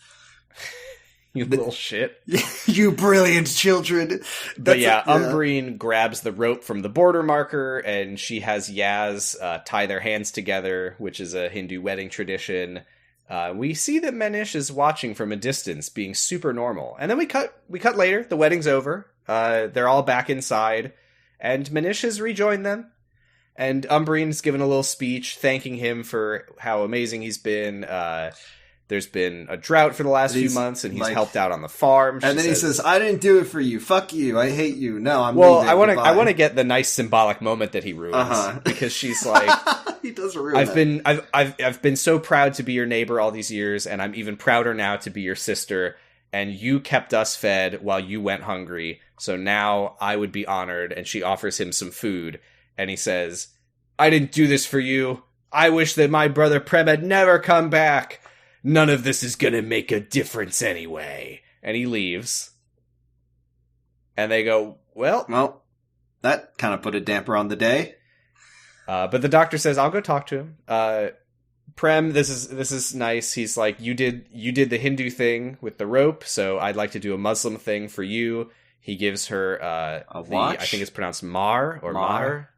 You little shit. You brilliant children. But Umbreen grabs the rope from the border marker, and she has Yaz tie their hands together, which is a Hindu wedding tradition. We see that Manish is watching from a distance, being super normal. And then we cut later. The wedding's over. They're all back inside, and Manish has rejoined them. And Umbreen's given a little speech thanking him for how amazing he's been. There's been a drought for the last few months, and he's helped out on the farm. And then he says, I didn't do it for you. Fuck you. I hate you. No, I'm leaving. Well, I want to get the nice symbolic moment that he ruins, because she's like, he does ruin I've been so proud to be your neighbor all these years, and I'm even prouder now to be your sister, and you kept us fed while you went hungry, so now I would be honored. And she offers him some food, and he says, I didn't do this for you. I wish that my brother Prem had never come back. None of this is gonna make a difference anyway. And he leaves. And they go, well, that kind of put a damper on the day. But the Doctor says, I'll go talk to him. Prem, this is nice. He's like, you did the Hindu thing with the rope, so I'd like to do a Muslim thing for you. He gives her a watch. I think it's pronounced Mar or Mar.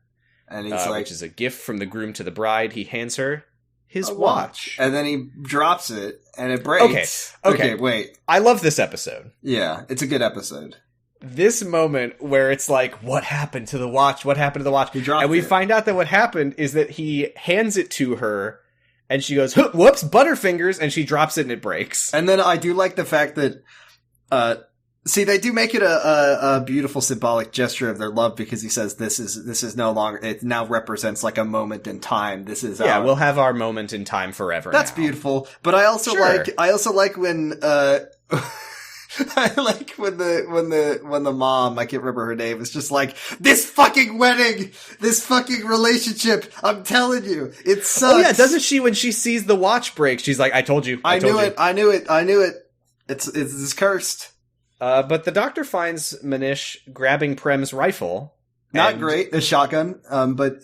And he's like, which is a gift from the groom to the bride. He hands her his watch. And then he drops it, and it breaks. Okay, wait. I love this episode. Yeah, it's a good episode. This moment where it's like, what happened to the watch? What happened to the watch? And we find out that what happened is that he hands it to her, and she goes, whoops, Butterfingers, and she drops it and it breaks. And then I do like the fact that, they do make it a beautiful symbolic gesture of their love, because he says this is no longer, it now represents like a moment in time. This is we'll have our moment in time forever. That's now. Beautiful. But I also like when I like when the mom, I can't remember her name, is just like, this fucking wedding, this fucking relationship, I'm telling you, it sucks. Oh yeah, doesn't she, when she sees the watch break, she's like, I told you. I knew it. It's cursed. But the Doctor finds Manish grabbing Prem's rifle. Not great, a shotgun, but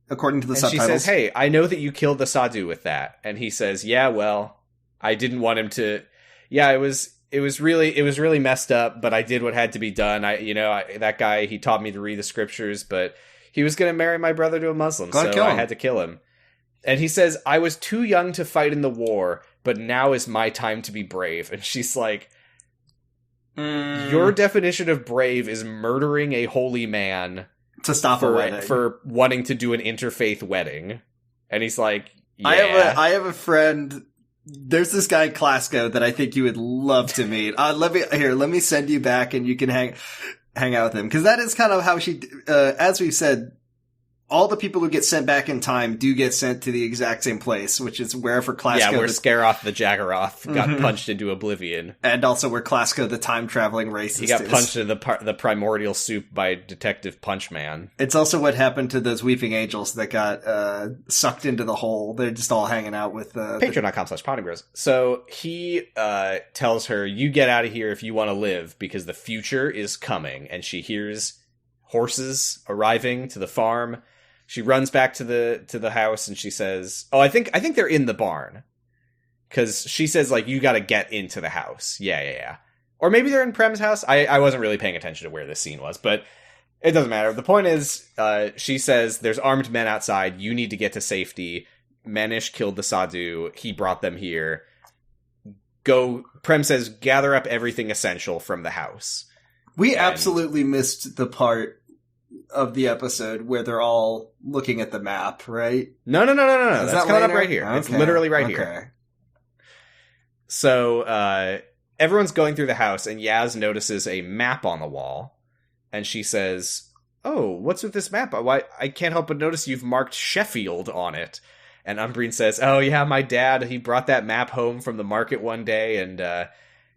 according to the subtitles. She says, hey, I know that you killed the Sadhu with that. And he says, yeah, well, I didn't want him to... Yeah, it was really messed up, but I did what had to be done. That guy, he taught me to read the scriptures, but he was going to marry my brother to a Muslim, so I had to kill him. And he says, I was too young to fight in the war, but now is my time to be brave. And she's like... Your definition of brave is murdering a holy man to stop a wedding for wanting to do an interfaith wedding. And he's like, yeah. I have a friend. There's this guy Klasko that I think you would love to meet. Let me send you back, and you can hang out with him, because that is kind of how she. As we've said, all the people who get sent back in time do get sent to the exact same place, which is wherever Klasko... Yeah, where Scaroth the Jaggeroth got punched into oblivion. And also where Klasko the time-traveling racist He got punched into the primordial soup by Detective Punchman. It's also what happened to those Weeping Angels that got sucked into the hole. They're just all hanging out with... Patreon.com/PottingBros. So he tells her, you get out of here if you want to live, because the future is coming. And she hears... horses arriving to the farm. She runs back to the house and she says, "Oh, I think they're in the barn." Cause she says, like, you gotta get into the house. Yeah. Or maybe they're in Prem's house. I wasn't really paying attention to where this scene was, but it doesn't matter. The point is, she says, there's armed men outside. You need to get to safety. Manish killed the Sadhu. He brought them here. Go. Prem says, gather up everything essential from the house. We absolutely missed the part of the episode where they're all looking at the map, right? No. That's that coming up later? right here. Okay. It's literally right here. So, everyone's going through the house, and Yaz notices a map on the wall, and she says, "Oh, what's with this map? Why, I can't help but notice you've marked Sheffield on it." And Umbreen says, "Oh yeah, my dad, he brought that map home from the market one day, and I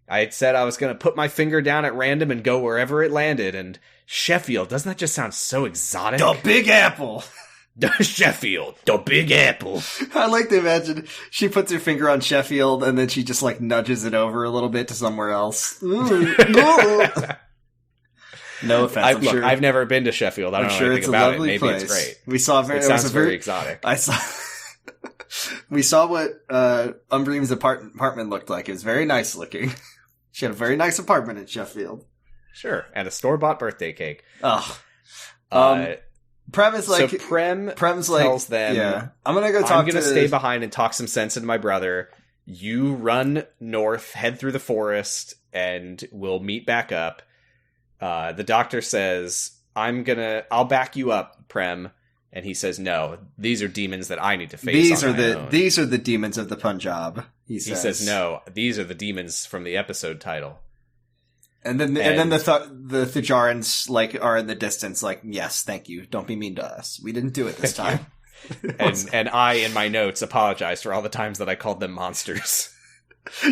had said I was going to put my finger down at random and go wherever it landed, and Sheffield, doesn't that just sound so exotic? The Big Apple! Sheffield, the Big Apple." I like to imagine she puts her finger on Sheffield and then she just like nudges it over a little bit to somewhere else. Ooh, no. No offense. I've never been to Sheffield. I don't know anything about it. Maybe place. It's great. We saw it sounds very exotic. We saw what Umbreen's apartment looked like. It was very nice looking. She had a very nice apartment in Sheffield. Sure, and a store-bought birthday cake. Oh. Prem is like, so Prem's tells them, yeah, I'm gonna stay behind and talk some sense into my brother. You run north, head through the forest, and we'll meet back up. The doctor says, I'll back you up, Prem. And he says, "No, these are demons that I need to face. These are the demons of the Punjab." He says, "No, these are the demons from the episode title." And then the Thajarans like are in the distance, like, "Yes, thank you. Don't be mean to us. We didn't do it this time." and I, in my notes, apologize for all the times that I called them monsters.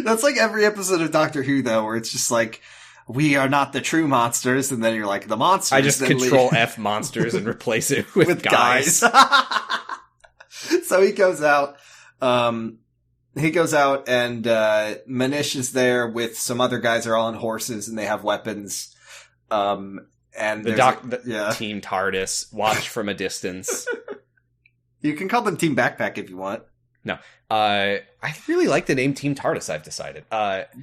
That's like every episode of Doctor Who, though, where it's just like, "We are not the true monsters," and then you're like, "The monsters." I just control F monsters and replace it with guys. So he goes out. And Manish is there with some other guys. Are all on horses and they have weapons. And the Team Tardis watch from a distance. You can call them Team Backpack if you want. No. I really like the name Team Tardis, I've decided.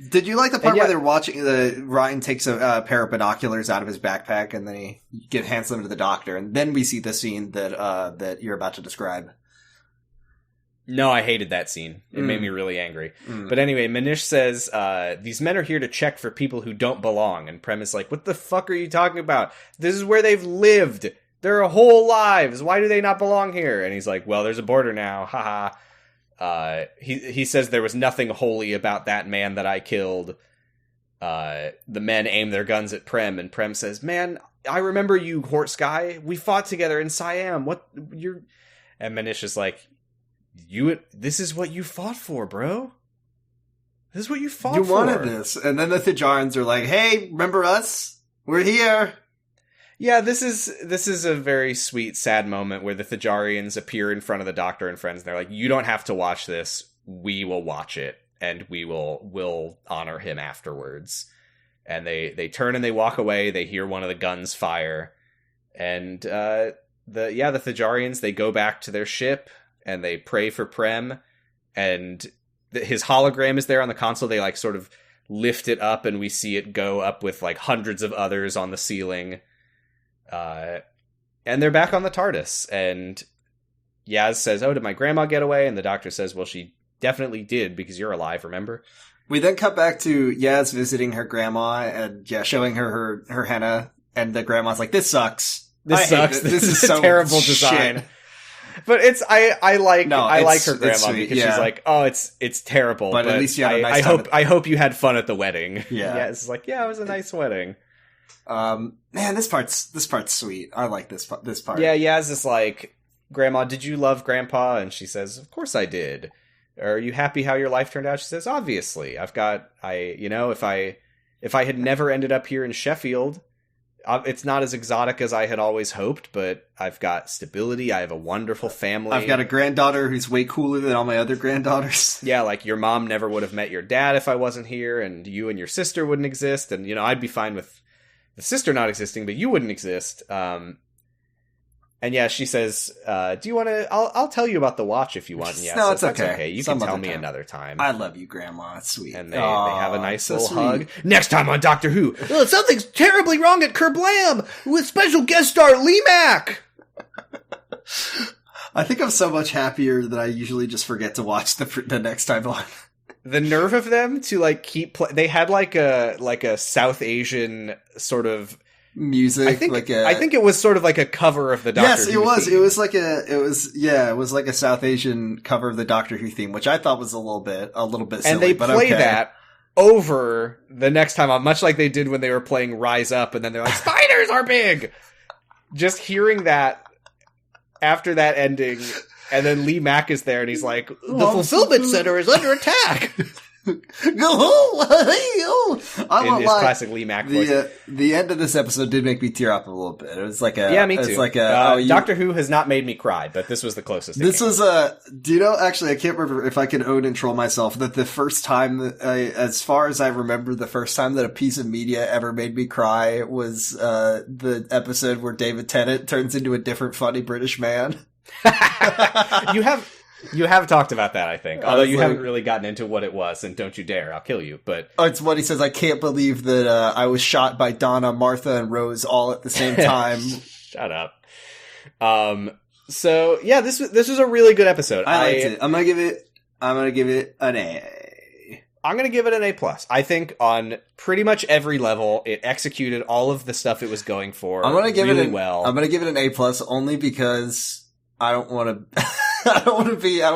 Did you like the part where they're watching Ryan takes a pair of binoculars out of his backpack and then he hands them to the doctor, and then we see the scene that you're about to describe? No, I hated that scene. It made me really angry. But anyway, Manish says, these men are here to check for people who don't belong. And Prem is like, "What the fuck are you talking about? This is where they've lived their whole lives. Why do they not belong here?" And he's like, "Well, there's a border now. Haha." He says there was nothing holy about that man that I killed. The men aim their guns at Prem, and Prem says, "Man, I remember you, horse guy. We fought together in Siam. And Manish is like, this is what you fought for, bro. This is what you fought for. You wanted this." And then the Thajarans are like, "Hey, remember us? We're here." Yeah, this is a very sweet, sad moment where the Thajarians appear in front of the doctor and friends, and they're like, "You don't have to watch this. We will watch it, and we'll honor him afterwards." And they turn and they walk away. They hear one of the guns fire, and the Thajarians, they go back to their ship and they pray for Prem, and his hologram is there on the console. They like sort of lift it up, and we see it go up with like hundreds of others on the ceiling. And they're back on the TARDIS, and Yaz says, "Oh, did my grandma get away?" And the doctor says, "Well, she definitely did, because you're alive, remember?" We then cut back to Yaz visiting her grandma and showing her henna, and the grandma's like, "This sucks. This sucks. This is so terrible design." Shit. But I like her grandma because she's like, "Oh, it's terrible, but at least you had a nice time. I hope you had fun at the wedding." Yeah. It's like, "Yeah, it was a nice wedding." Man, this part's sweet. I like this part. Yeah, Yaz is like, "Grandma, did you love Grandpa?" And she says, "Of course I did." "Are you happy how your life turned out?" She says, "Obviously. If I had never ended up here in Sheffield, it's not as exotic as I had always hoped, but I've got stability. I have a wonderful family. I've got a granddaughter who's way cooler than all my other granddaughters." Yeah, like your mom never would have met your dad if I wasn't here, and you and your sister wouldn't exist, and I'd be fine with the sister not existing, but you wouldn't exist. And yeah, she says, do you want to, I'll tell you about the watch if you want. And yeah, No, so it's okay. You Some can tell other me time. another time. I love you, Grandma. It's sweet. And they have a nice so little sweet. hug. Next time on Doctor Who, something's terribly wrong at Kerblam with special guest star Lee Mack. I think I'm so much happier that I usually just forget to watch the next time on. The nerve of them to like keep they had like a South Asian sort of music. I think it was sort of like a cover of the Doctor Yes, Who it was. theme. It was like a South Asian cover of the Doctor Who theme, which I thought was a little bit silly. And they but play okay. that over the next time on, much like they did when they were playing Rise Up, and then they're like, spiders are big! Just hearing that after that ending, and then Lee Mack is there, and he's like, the fulfillment center is under attack! In his classic Lee Mack voice. The end of this episode did make me tear up a little bit. It was like a... Yeah, me too. It's like Doctor Who has not made me cry, but this was the closest. This was do you know, actually, I can't remember if I can own and troll myself, that the first time, as far as I remember, the first time that a piece of media ever made me cry was the episode where David Tennant turns into a different funny British man. You have talked about that, I think. Although you haven't really gotten into what it was, and don't you dare, I'll kill you. But it's what he says, I can't believe that I was shot by Donna, Martha, and Rose all at the same time. Shut up. So yeah, this was a really good episode. I liked it. I'm gonna give it an A. I'm gonna give it an A+. I think on pretty much every level, it executed all of the stuff it was going for. I'm gonna give it an A+ only because I don't want to. I don't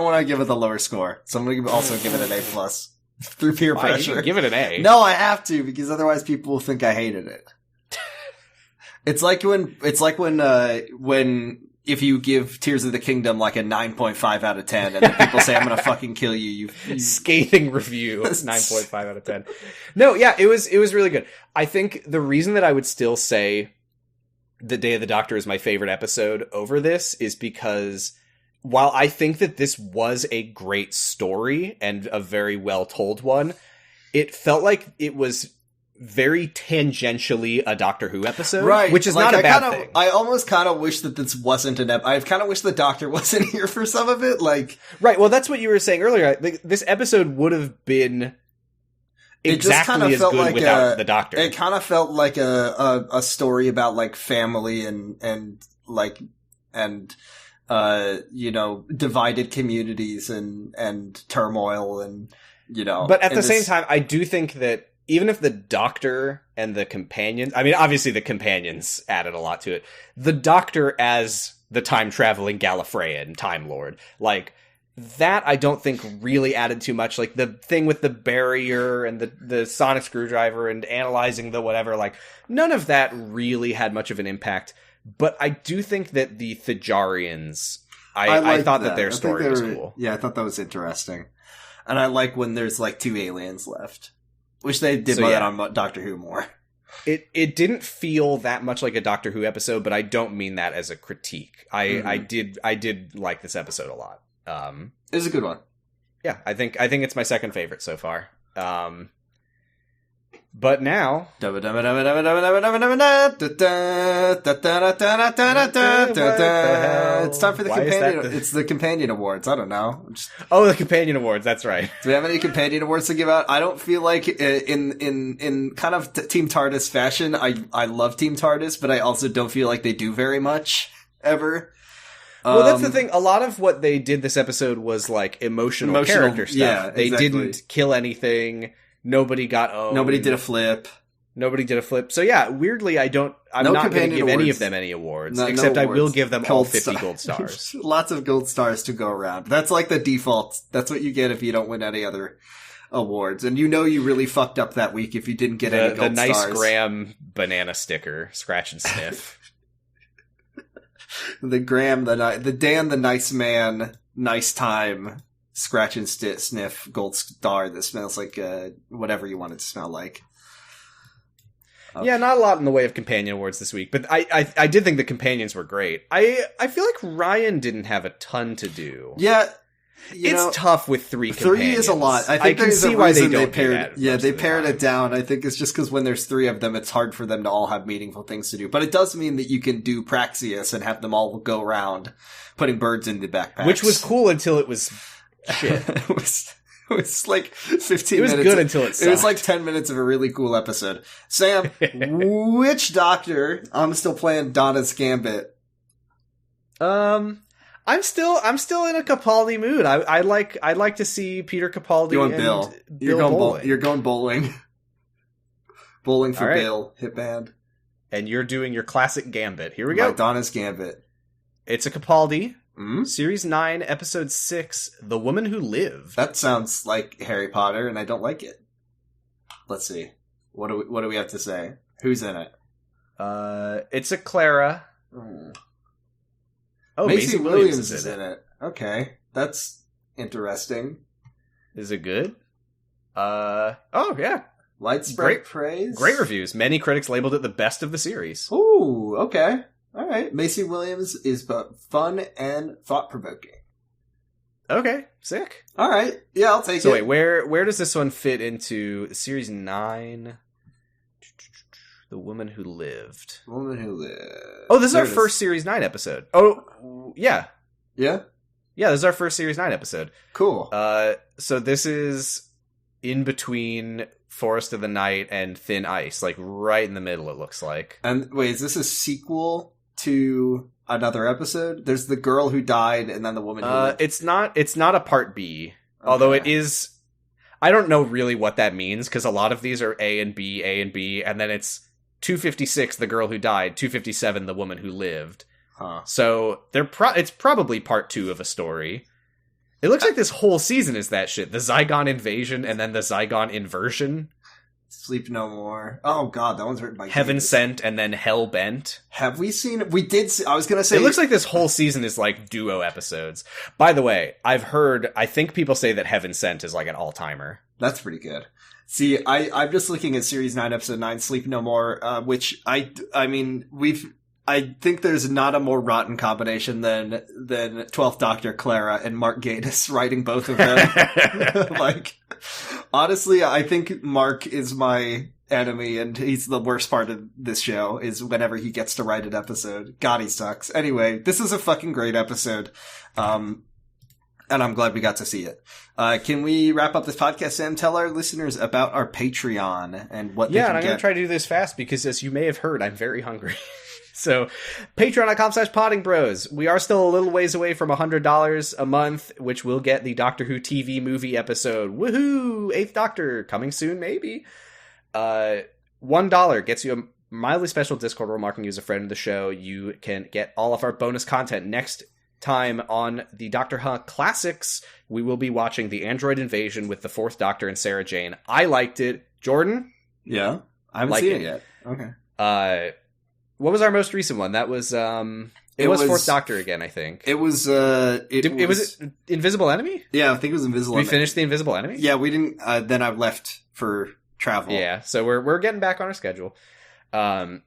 want to give it the lower score, so I'm going to also give it an A+ through peer pressure. You can give it an A. No, I have to, because otherwise people will think I hated it. It's like when if you give Tears of the Kingdom like a 9.5 out of 10, and then people say I'm going to fucking kill you. Scathing review, 9.5 out of 10. No, yeah, it was really good. I think the reason that I would still say The Day of the Doctor is my favorite episode over this is because while I think that this was a great story and a very well told one, it felt like it was very tangentially a Doctor Who episode, right? Which is not a bad thing. I almost kind of wish that this wasn't I kind of wish the Doctor wasn't here for some of it, like right. Well, that's what you were saying earlier. Like, this episode would have been exactly as good like without the Doctor. It kind of felt like a story about like family and divided communities and turmoil and, But at the same time, I do think that even if the Doctor and the companions, I mean, obviously the companions added a lot to it. The Doctor as the time-traveling Gallifreyan Time Lord, like, that I don't think really added too much. Like, the thing with the barrier and the sonic screwdriver and analyzing the whatever, like, none of that really had much of an impact. But I do think that the Thajarians, I thought that their story was cool. Yeah, I thought that was interesting. And I like when there's like 2 aliens left. Wish they did that on Doctor Who more. It didn't feel that much like a Doctor Who episode, but I don't mean that as a critique. I did like this episode a lot. It was a good one. Yeah, I think it's my second favorite so far. But now it's time for the companion. It's the companion awards. I don't know. The companion awards. That's right. Do we have any companion awards to give out? I don't feel like in kind of Team Tardis fashion. I love Team Tardis, but I also don't feel like they do very much ever. Well, that's the thing. A lot of what they did this episode was like emotional character stuff. Yeah, they didn't kill anything. Nobody got owned. Nobody did a flip. So yeah, weirdly, I'm not going to give any of them any awards, except I will give them all 50 gold stars. Lots of gold stars to go around. That's like the default. That's what you get if you don't win any other awards. And you really fucked up that week if you didn't get any gold stars. The nice Graham banana sticker, scratch and sniff. The Graham, the Dan, the nice man, nice time, scratch and sniff gold star that smells like whatever you want it to smell like. Okay. Yeah, not a lot in the way of companion awards this week, but I did think the companions were great. I feel like Ryan didn't have a ton to do. Yeah, It's tough with 3 companions. 3 is a lot. I think I can there's see a why reason they they don't pared. do that. Yeah, most they of the pared time. it down. I think it's just because when there's 3 of them, it's hard for them to all have meaningful things to do. But it does mean that you can do Praxius and have them all go around putting birds in the backpacks, Which was cool until it was shit. it was like 15 It was minutes. good until it It was sucked. like 10 minutes of a really cool episode. Sam, which Doctor? I'm still playing Donna's Gambit. I'm still in a Capaldi mood. I'd like to see Peter Capaldi You want and Bill? Bill bowling. You're going bowling. Bowling for All right. Bill. Hit band. And you're doing your classic Gambit. Here we go. My Donna's Gambit. It's a Capaldi. Mm? Series 9, Episode 6, The Woman Who Lived. That sounds like Harry Potter, and I don't like it. Let's see. What do we have to say? Who's in it? It's a Clara. Mm. Oh, Macy Maisie Williams is in it. Okay, that's interesting. Is it good? Oh, yeah. Widespread praise. Great reviews. Many critics labeled it the best of the series. Ooh, okay. All right. Macy Williams is both fun and thought-provoking. Okay, sick. All right. Yeah, I'll take it. So wait, where does this one fit into Series 9? The Woman Who Lived. Woman Who Lived. Oh, this is There our it first Series 9 episode. Oh, yeah. Yeah? Yeah, this is our first Series 9 episode. Cool. So this is in between Forest of the Night and Thin Ice, like right in the middle, it looks like. And wait, is this a sequel to another episode? There's the girl who died and then the woman who lived. It's not a part B, although it is. I don't know really what that means, because a lot of these are A and B, and then it's 256, the girl who died, 257, the woman who lived. Huh. So it's probably part 2 of a story. It looks like this whole season is that shit. The Zygon invasion and then the Zygon inversion. Sleep No More. Oh god, that one's written by Heaven Davis. Sent and then Hell Bent. Have we seen it? We did see, I was gonna say It looks like this whole season is like duo episodes. By the way, I think people say that Heaven Sent is like an all-timer. that's pretty good. See, I'm just looking at Series 9, Episode 9, Sleep No More, which I think there's not a more rotten combination than 12th Doctor Clara and Mark Gatiss writing both of them. Like, honestly, I think Mark is my enemy, and he's the worst part of this show, is whenever he gets to write an episode. God, he sucks. Anyway, this is a fucking great episode. And I'm glad we got to see it. Can we wrap up this podcast, Sam? Tell our listeners about our Patreon and what they can Yeah, and I'm get. going to try to do this fast because, as you may have heard, I'm very hungry. So, patreon.com/poddingbros. We are still a little ways away from $100 a month, which will get the Doctor Who TV movie episode. Woohoo! 8th Doctor, coming soon, maybe. $1 gets you a mildly special Discord role marking you as a friend of the show. You can get all of our bonus content next time on the Doctor Who Classics. We will be watching The Android Invasion with the 4th Doctor and Sarah Jane. I liked it. Jordan? Yeah? I haven't seen it yet. Okay. What was our most recent one? That was it was 4th Doctor again, I think. It was It was Invisible Enemy? Yeah, I think it was Invisible We Enemy. finished the Invisible Enemy? Yeah, we didn't then I left for travel. Yeah, so we're getting back on our schedule. $5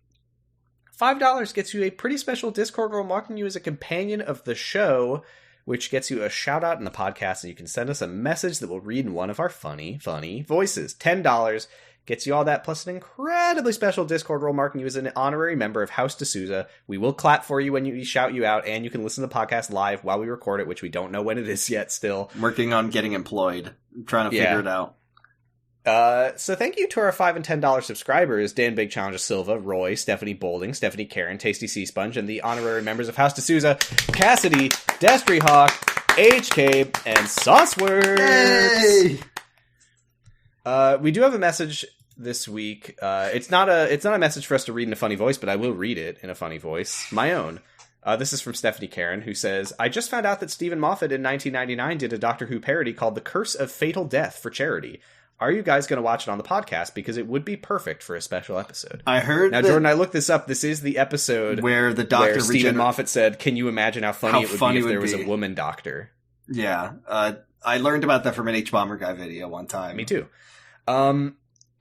gets you a pretty special Discord role marking you as a companion of the show, which gets you a shout out in the podcast, and you can send us a message that we'll read in one of our funny voices. $10 gets you all that, plus an incredibly special Discord role marking you as an honorary member of House D'Souza. We will clap for you when we shout you out, and you can listen to the podcast live while we record it, which we don't know when it is yet still. Working on getting employed. Trying to figure it out. So thank you to our $5 and $10 subscribers, Dan Big Challenger Silva, Roy, Stephanie Bolding, Stephanie Karen, Tasty Sea Sponge, and the honorary members of House D'Souza, Cassidy, Destry Hawk, HK, and Sauceworks. Yay! We do have a message this week. It's not a message for us to read in a funny voice, but I will read it in a funny voice, my own. This is from Stephanie Karen, who says, I just found out that Stephen Moffat in 1999 did a Doctor Who parody called The Curse of Fatal Death for charity. Are you guys going to watch it on the podcast? Because it would be perfect for a special episode. I heard Now, Jordan, I looked this up. This is the episode where the Doctor where Stephen Moffat said, can you imagine how funny it would be if there was a woman Doctor? Yeah. I learned about that from an H-Bomber Guy video one time. Me too. I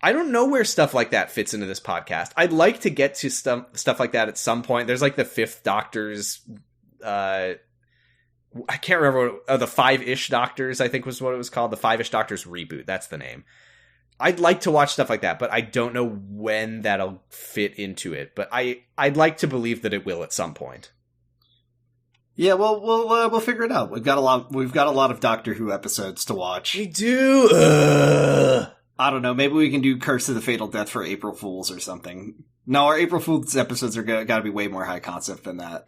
don't know where stuff like that fits into this podcast. I'd like to get to stuff like that at some point. There's like the 5th Doctor's I can't remember the Five-ish Doctors, I think was what it was called. The Five-ish Doctors reboot. That's the name. I'd like to watch stuff like that, but I don't know when that'll fit into it. But I'd like to believe that it will at some point. Yeah, well, we'll figure it out. We've got a lot of Doctor Who episodes to watch. We do. I don't know. Maybe we can do Curse of the Fatal Death for April Fools or something. No, our April Fools episodes are got to be way more high concept than that.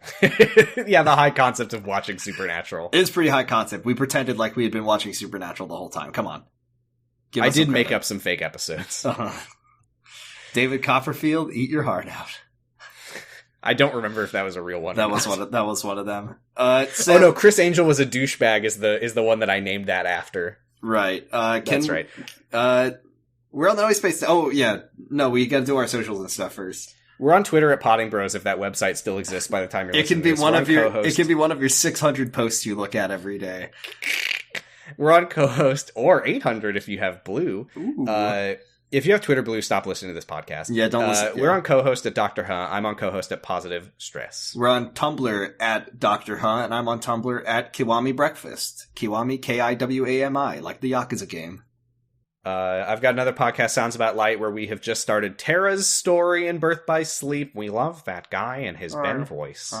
Yeah, the high concept of watching Supernatural. It is pretty high concept. We pretended like we had been watching Supernatural the whole time. Come on. I did make up some fake episodes. David Copperfield, eat your heart out. I don't remember if that was a real one. That was one of them. Oh no, Chris Angel was a douchebag is the one that I named that after. Right. That's right. We're on the Noise. Oh yeah. No, we got to do our socials and stuff first. We're on Twitter at Potting Bros if that website still exists by the time you're listening to this. It can be one of your 600 posts you look at every day. We're on co-host, or 800 if you have Blue. If you have Twitter Blue, stop listening to this podcast. Yeah, don't listen. We're on co-host at Dr. Huh. I'm on co-host at Positive Stress. We're on Tumblr at Dr. Huh, and I'm on Tumblr at Kiwami Breakfast. Kiwami, Kiwami, like the Yakuza game. I've got another podcast, Sounds About Light, where we have just started Tara's story in Birth by Sleep. We love that guy and his Ben voice.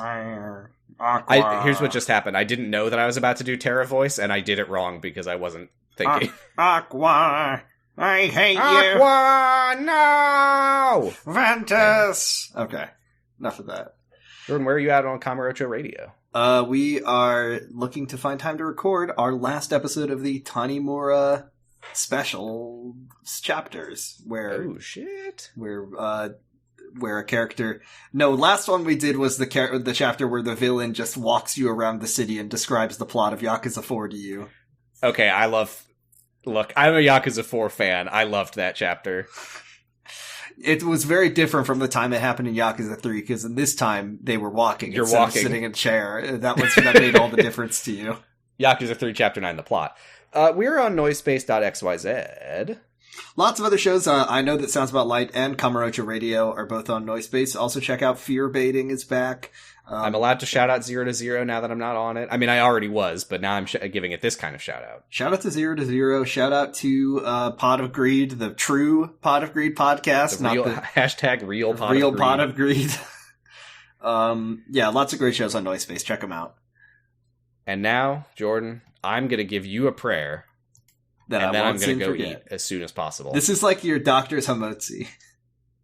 Here's what just happened. I didn't know that I was about to do Tara voice, and I did it wrong because I wasn't thinking. Aqua, I hate you. Aqua, no! Ventus! Okay, enough of that. Jordan, where are you at on Kamurocho Radio? We are looking to find time to record our last episode of the Tanimura special chapters where a character last one we did was the chapter where the villain just walks you around the city and describes the plot of Yakuza 4 to you. Okay, I'm a Yakuza 4 fan. I loved that chapter. It was very different from the time it happened in Yakuza 3 because in this time they were walking instead of sitting in a chair. That made all the difference to you. Yakuza 3 Chapter 9, the plot. We're on noisepace.xyz. Lots of other shows. I know that Sounds About Light and Kamurocho Radio are both on Noisepace. Also check out Fear Baiting is back. I'm allowed to shout out 0 to 0 now that I'm not on it. I mean, I already was, but now I'm giving it this kind of shout out. Shout out to 0 to 0. Shout out to Pot of Greed, the true Pot of Greed podcast. Hashtag real Pot of Greed. Real Pot of Greed. Yeah, lots of great shows on Noisepace. Check them out. And now, Jordan, I'm going to give you a prayer. And then I'm going to go eat as soon as possible. This is like your doctor's hamotzi.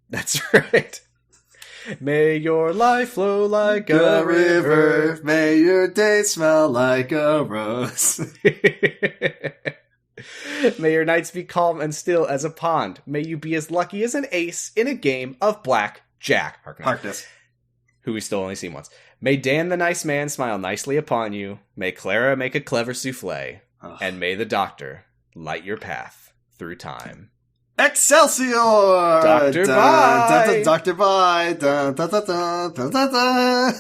That's right. May your life flow like a river. May your day smell like a rose. May your nights be calm and still as a pond. May you be as lucky as an ace in a game of blackjack. Harkness. Who we still only seen once. May Dan the nice man smile nicely upon you. May Clara make a clever souffle. And may the doctor light your path through time. Excelsior! Doctor, bye! Doctor, bye!